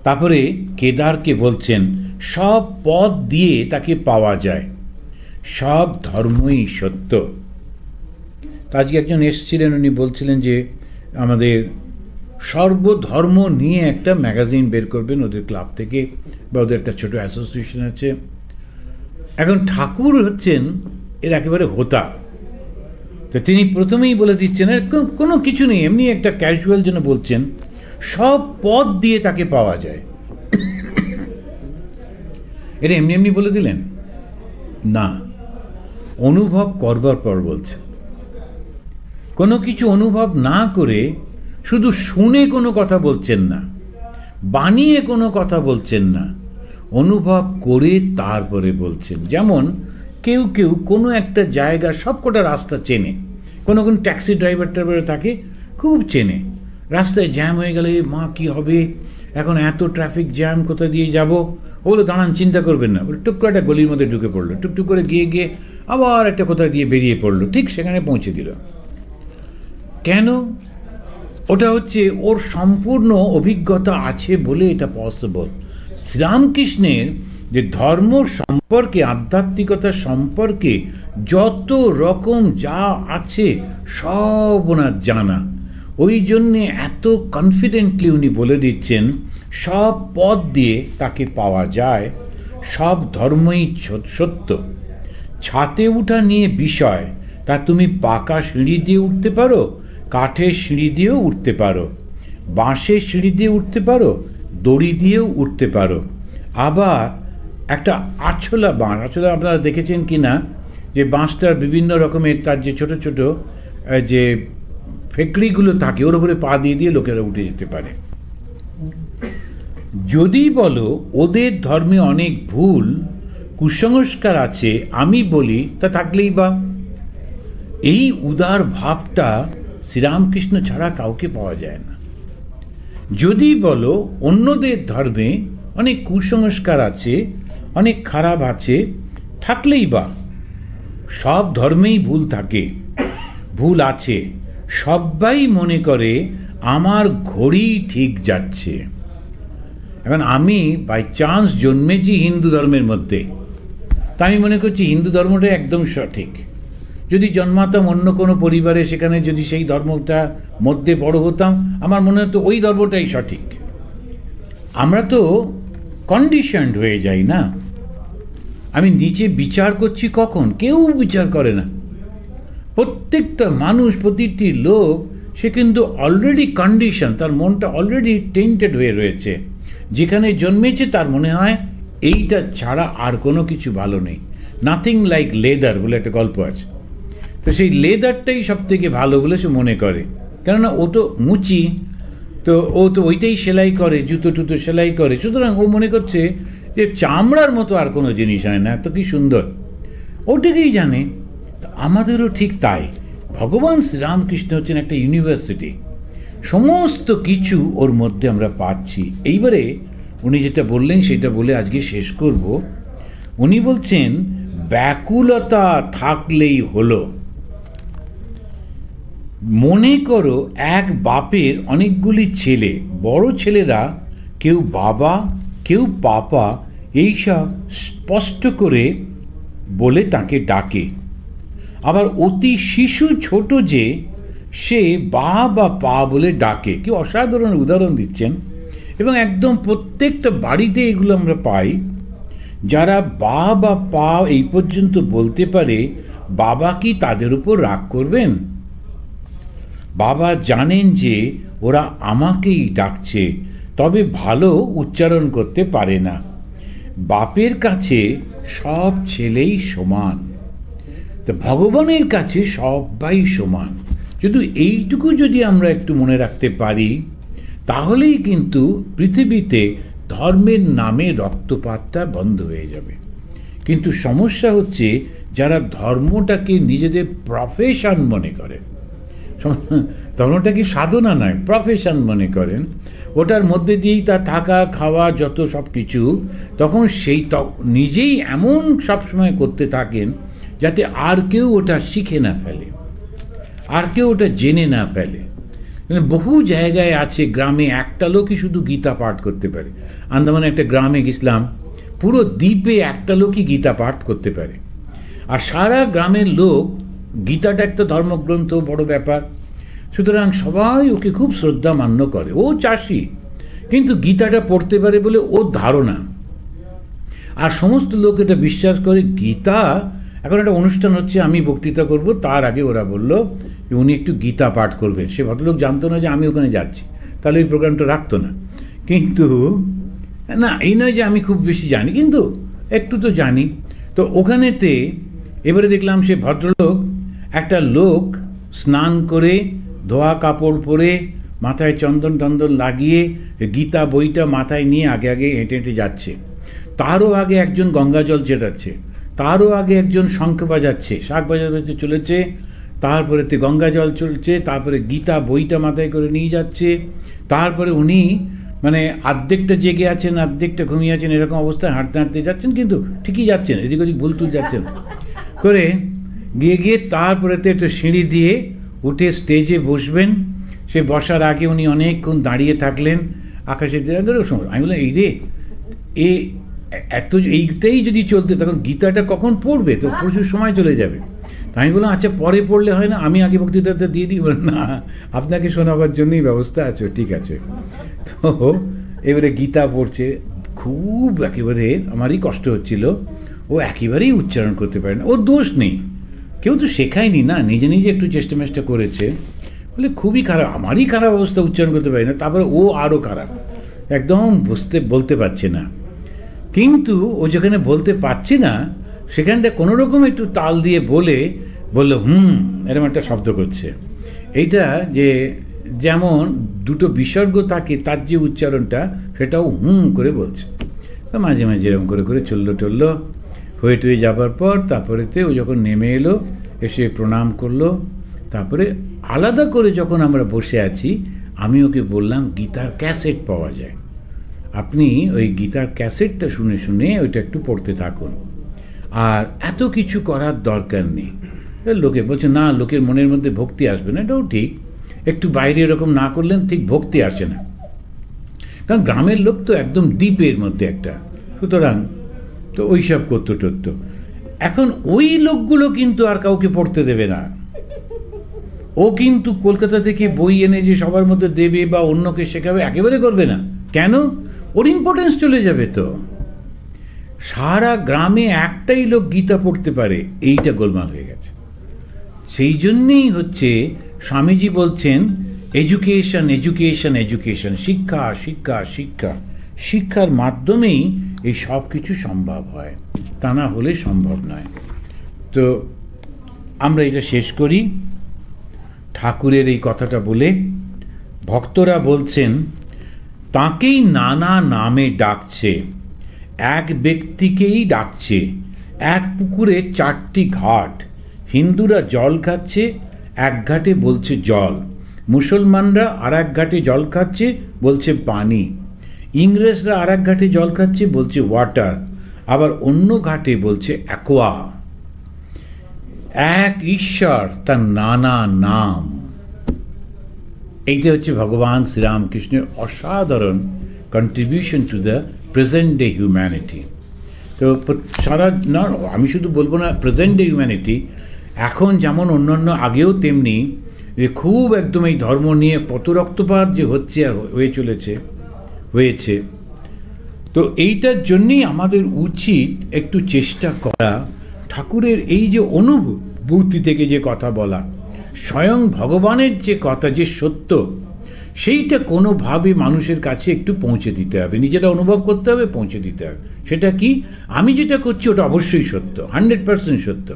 তারপরে কেদারকে বলছেন, সব পথ দিয়ে তাকে পাওয়া যায়, সব ধর্মই সত্য। আজকে একজন এসেছিলেন, উনি বলছিলেন যে আমাদের সর্বধর্ম নিয়ে একটা ম্যাগাজিন বের করবেন ওদের ক্লাব থেকে, বা ওদের একটা ছোট অ্যাসোসিয়েশন আছে। এখন ঠাকুর হচ্ছেন এর একেবারে হোতা। তো তিনি প্রথমেই বলে দিচ্ছেন, কোনো কিছু নেই, এমনি একটা ক্যাজুয়াল জন্য বলছেন, সব পথ দিয়ে তাকে পাওয়া যায়। এটা এমনি এমনি বলে দিলেন না, অনুভব করবার পর বলছেন। কোনো কিছু অনুভব না করে, শুধু শুনে কোনো কথা বলছেন না, বানিয়ে কোনো কথা বলছেন না, অনুভব করে তারপরে বলছেন। যেমন কেউ কেউ কোনো একটা জায়গা সবকটা রাস্তা চেনে, কোনো ট্যাক্সি ড্রাইভার টাইভার থাকে, খুব চেনে। রাস্তায় জ্যাম হয়ে গেলে, মা কি হবে এখন, এত ট্রাফিক জ্যাম, কোথা দিয়ে যাব? ওগুলো দাঁড়ান, চিন্তা করবেন না। ওর টুক করে একটা গলির মধ্যে ঢুকে পড়লো, টুকটুক করে গিয়ে গিয়ে আবার একটা কোথা দিয়ে বেরিয়ে পড়লো, ঠিক সেখানে পৌঁছে দিল। কেন? ওটা হচ্ছে ওর সম্পূর্ণ অভিজ্ঞতা আছে বলে এটা পসিবল। শ্রীরামকৃষ্ণের যে ধর্ম সম্পর্কে, আধ্যাত্মিকতা সম্পর্কে যত রকম যা আছে সব ওনার জানা, ওই জন্যে এত কনফিডেন্টলি উনি বলে দিচ্ছেন, সব পথ দিয়ে তাকে পাওয়া যায়, সব ধর্মই সত্য। ছাতে উঠা নিয়ে বিষয়, তা তুমি পাকা সিঁড়ি দিয়ে উঠতে পারো, কাঠের সিঁড়ি দিয়েও উঠতে পারো, বাঁশের সিঁড়ি দিয়ে উঠতে পারো, দড়ি দিয়েও উঠতে পারো। আবার একটা আছলা বাঁশ, আছলা আপনারা দেখেছেন কি না, যে বাঁশটার বিভিন্ন রকমের তার যে ছোট ছোট যে ফেকড়িগুলো থাকে, ওর উপরে পা দিয়ে দিয়ে লোকেরা উঠে যেতে পারে। যদি বলো ওদের ধর্মে অনেক ভুল কুসংস্কার আছে, আমি বলি তা থাকলেই বা। এই উদার ভাবটা শ্রীরামকৃষ্ণ ছাড়া কাউকে পাওয়া যায় না। যদি বলো অন্যদের ধর্মে অনেক কুসংস্কার আছে, অনেক খারাপ আছে, থাকলেই বা। সব ধর্মেই ভুল থাকে, ভুল আছে, সবাই মনে করে আমার ঘড়ি ঠিক যাচ্ছে। এখন আমি বাই চান্স জন্মেছি হিন্দু ধর্মের মধ্যে, তা আমি মনে করছি হিন্দু ধর্মটা একদম সঠিক। যদি জন্মাতাম অন্য কোনো পরিবারে, সেখানে যদি সেই ধর্মটার মধ্যে বড় হতাম, আমার মনে হতো ওই ধর্মটাই সঠিক। আমরা তো কন্ডিশনড হয়ে যাই না। আমি নিচে বিচার করছি কখন? কেউ বিচার করে না। প্রত্যেকটা মানুষ, প্রতিটি লোক, সে কিন্তু অলরেডি কন্ডিশন, তার মনটা অলরেডি টেন্টেড হয়ে রয়েছে। যেখানে জন্মেছে তার মনে হয় এইটা ছাড়া আর কোনো কিছু ভালো নেই। নাথিং লাইক লেদার বলে একটা গল্প আছে। তো সেই লেদারটাই সব থেকে ভালো বলে সে মনে করে, কেননা ও তো মুচি, তো ও তো ওইটাই সেলাই করে, জুতো টুতো সেলাই করে, সুতরাং ও মনে করছে যে চামড়ার মতো আর কোনো জিনিস হয় না, এত কি সুন্দর, ওটাকেই জানে। আমাদেরও ঠিক তাই। ভগবান শ্রীরামকৃষ্ণ হচ্ছেন একটা ইউনিভার্সিটি, সমস্ত কিছু ওর মধ্যে আমরা পাচ্ছি। এইবারে উনি যেটা বললেন সেটা বলে আজকে শেষ করব। উনি বলছেন ব্যাকুলতা থাকলেই হলো। মনে করো এক বাপের অনেকগুলি ছেলে, বড় ছেলেরা কেউ বাবা কেউ পাপা এইসব স্পষ্ট করে বলে তাকে ডাকে। আবার অতি শিশু ছোট যে সে বা বা পা বলে ডাকে। কি অসাধারণ উদাহরণ দিচ্ছেন। এবং একদম প্রত্যেকটা বাড়িতে এগুলো আমরা পাই। যারা বা বা পা এই পর্যন্ত বলতে পারে, বাবা কি তাদের উপর রাগ করবেন? বাবা জানেন যে ওরা আমাকেই ডাকছে, তবে ভালো উচ্চারণ করতে পারে না। বাপের কাছে সব ছেলেই সমান, তো ভগবানের কাছে সবাই সমান। শুধু এইটুকু যদি আমরা একটু মনে রাখতে পারি, তাহলেই কিন্তু পৃথিবীতে ধর্মের নামে রক্তপাতটা বন্ধ হয়ে যাবে। কিন্তু সমস্যা হচ্ছে যারা ধর্মটাকে নিজেদের প্রফেশন মনে করেন, ধর্মটা কি সাধনা নয়, প্রফেশন মনে করেন, ওটার মধ্যে দিয়েই তার থাকা খাওয়া যত সব কিছু, তখন সেই নিজেই এমন সবসময় করতে থাকেন যাতে আর কেউ ওটা শিখে না ফেলে, আর কেউ ওটা জেনে না ফেলে। বহু জায়গায় আছে গ্রামে একটা লোকই শুধু গীতা পাঠ করতে পারে। আন্দামানে একটা গ্রামে গেছিলাম, পুরো দ্বীপে একটা লোকই গীতা পাঠ করতে পারে। আর সারা গ্রামের লোক, গীতাটা একটা ধর্মগ্রন্থ, বড় ব্যাপার, সুতরাং সবাই ওকে খুব শ্রদ্ধা মান্য করে। ও চাষি, কিন্তু গীতাটা পড়তে পারে বলে ওর ধারণা। আর সমস্ত লোক এটা বিশ্বাস করে। গীতা, এখন একটা অনুষ্ঠান হচ্ছে, আমি বক্তৃতা করব, তার আগে ওরা বলল যে উনি একটু গীতা পাঠ করবেন। সে ভদ্রলোক জানতো না যে আমি ওখানে যাচ্ছি, তাহলে ওই প্রোগ্রামটা রাখতো না। কিন্তু না, এই নয় যে আমি খুব বেশি জানি, কিন্তু একটু তো জানি। তো ওখানেতে এবারে দেখলাম সে ভদ্রলোক, একটা লোক স্নান করে, ধোয়া কাপড় পরে, মাথায় চন্দন টন্দন লাগিয়ে, গীতা বইটা মাথায় নিয়ে আগে আগে হেঁটে হেঁটে যাচ্ছে। তারও আগে একজন গঙ্গা জল চেটাচ্ছে, তারও আগে একজন শঙ্খ বাজাচ্ছে, শাঁখ বাজাতে চলেছে, তারপরে গঙ্গা জল চলছে, তারপরে গীতা বইটা মাথায় করে নিয়ে যাচ্ছে। তারপরে উনি মানে অর্ধেকটা জেগে আছেন, অর্ধেকটা ঘুমিয়ে আছেন, এরকম অবস্থায় হাঁটতে হাঁটতে যাচ্ছেন, কিন্তু ঠিকই যাচ্ছেন, এদিক ওদিক ভুলটুল যাচ্ছেন করে গিয়ে তারপরে একটু সিঁড়ি দিয়ে উঠে স্টেজে বসবেন। সে বসার আগে উনি অনেকক্ষণ দাঁড়িয়ে থাকলেন, আকাশে সময়। আমি বললাম, এই রে, এত এইটাই যদি চলতে, তখন গীতাটা কখন পড়বে? তো প্রচুর সময় চলে যাবে। আমি বললাম, আচ্ছা পরে পড়লে হয় না, আমি আগে বক্তৃতাটা দিয়ে দিই। বলেন, না, আপনাকে শোনাবার জন্যই ব্যবস্থা আছে। ঠিক আছে। তো এবারে গীতা পড়ছে, খুব একেবারে আমারই কষ্ট হচ্ছিল। ও একেবারেই উচ্চারণ করতে পারে না। ওর দোষ নেই, কেউ তো শেখায়নি না, নিজে নিজে একটু চেষ্টা মেষ্টা করেছে বলে খুবই খারাপ, আমারই খারাপ অবস্থা, উচ্চারণ করতে পারি না। তারপরে ও আরও খারাপ, একদম বলতে পারছে না। কিন্তু ও যেখানে বলতে পারছে না, সেখানটা কোনো রকম একটু তাল দিয়ে বললো এরকম একটা শব্দ করছে। এইটা যে যেমন দুটো বিসর্গ থাকে, তার যে উচ্চারণটা, সেটাও করে বলছে। তো মাঝে মাঝে এরকম করে করে চললো হয়ে টুয়ে যাবার পর তারপরেতে ও যখন নেমে এলো, এসে প্রণাম করলো। তারপরে আলাদা করে যখন আমরা বসে আছি, আমি ওকে বললাম গীতার ক্যাসেট পাওয়া যায়, আপনি ওই গীতার ক্যাসেটটা শুনে শুনে ওইটা একটু পড়তে থাকুন, আর এত কিছু করার দরকার নেই। লোকে বলছে, না, লোকের মনের মধ্যে ভক্তি আসবে না। এটাও ঠিক, একটু বাইরে এরকম না করলেন ঠিক ভক্তি আসে না। কারণ গ্রামের লোক তো একদম দ্বীপের মধ্যে একটা, সুতরাং তো ওই সব করতো টরতো। এখন ওই লোকগুলো কিন্তু আর কাউকে পড়তে দেবে না। ও কিন্তু কলকাতা থেকে বই এনে যে সবার মধ্যে দেবে বা অন্যকে শেখাবে একেবারে করবে না। কেন? ওর ইম্পর্টেন্স চলে যাবে। তো সারা গ্রামে একটাই লোক গীতা পড়তে পারে, এইটা গোলমাল হয়ে গেছে। সেই জন্যেই হচ্ছে স্বামীজি বলছেন এডুকেশন এডুকেশন এডুকেশন, শিক্ষা শিক্ষা শিক্ষা, শিক্ষার মাধ্যমেই এই সব কিছু সম্ভব হয়, তা না হলে সম্ভব নয়। তো আমরা এটা শেষ করি ঠাকুরের এই কথাটা বলে। ভক্তরা বলছেন তাকেই নানা নামে ডাকছে, এক ব্যক্তিকেই ডাকছে, এক পুকুরে 4টি ঘাট, হিন্দুরা জল খাচ্ছে, এক ঘাটে বলছে জল, মুসলমানরা আর এক ঘাটে জল খাচ্ছে, বলছে পানি, ইংরেজরা আর এক ঘাটে জল খাচ্ছে, বলছে ওয়াটার, আবার অন্য ঘাটে বলছে অ্যাকোয়া। এক ঈশ্বর, তার নানা নাম। এইটা হচ্ছে ভগবান শ্রীরামকৃষ্ণের অসাধারণ contribution to the present day humanity. তো সারা না, আমি শুধু বলবো না প্রেজেন্ট ডে হিউম্যানিটি, এখন যেমন অন্যান্য আগেও তেমনি খুব একদম এই ধর্ম নিয়ে কত রক্তপাত যে হচ্ছে আর হয়েছে। তো এইটার জন্যেই আমাদের উচিত একটু চেষ্টা করা ঠাকুরের এই যে অনুভূতি থেকে যে কথা বলা, স্বয়ং ভগবানের যে কথা, যে সত্য, সেইটা কোনোভাবে মানুষের কাছে একটু পৌঁছে দিতে হবে, নিজেরা অনুভব করতে হবে, পৌঁছে দিতে হবে। সেটা কি? আমি যেটা করছি ওটা অবশ্যই সত্য, 100% সত্য,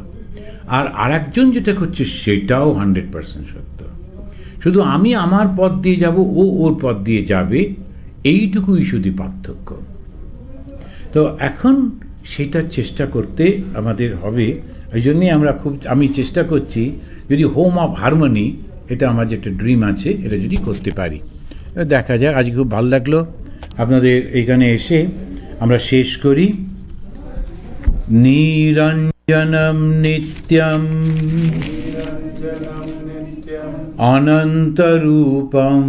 আর একজন যেটা করছে সেটাও 100% সত্য। শুধু আমি আমার পথ দিয়ে যাব, ও ওর পথ দিয়ে যাবে, এইটুকুই শুধু পার্থক্য। তো এখন সেটার চেষ্টা করতে আমাদের হবে। ওই জন্যই আমি চেষ্টা করছি যদি হোম অফ হারমোনি, এটা আমার যে একটা ড্রিম আছে, এটা যদি করতে পারি, দেখা যাক। আজকে খুব ভালো লাগলো আপনাদের এইখানে এসে। আমরা শেষ করি নিরঞ্জনম নিত্যম অনন্তরূপম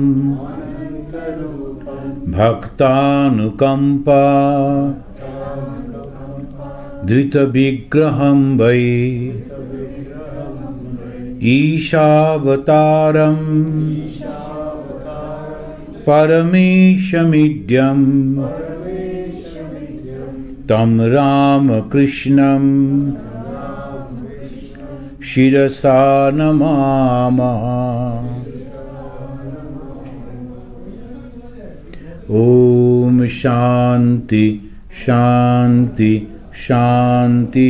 ভক্তানুকম্পা ধৃত বিগ্রহম বৈ ঈশাবতারম পরমেশমিড্যম তম রামকৃষ্ণম শিরসা নমামঃ। ওম শান্তি শান্তি শান্তি।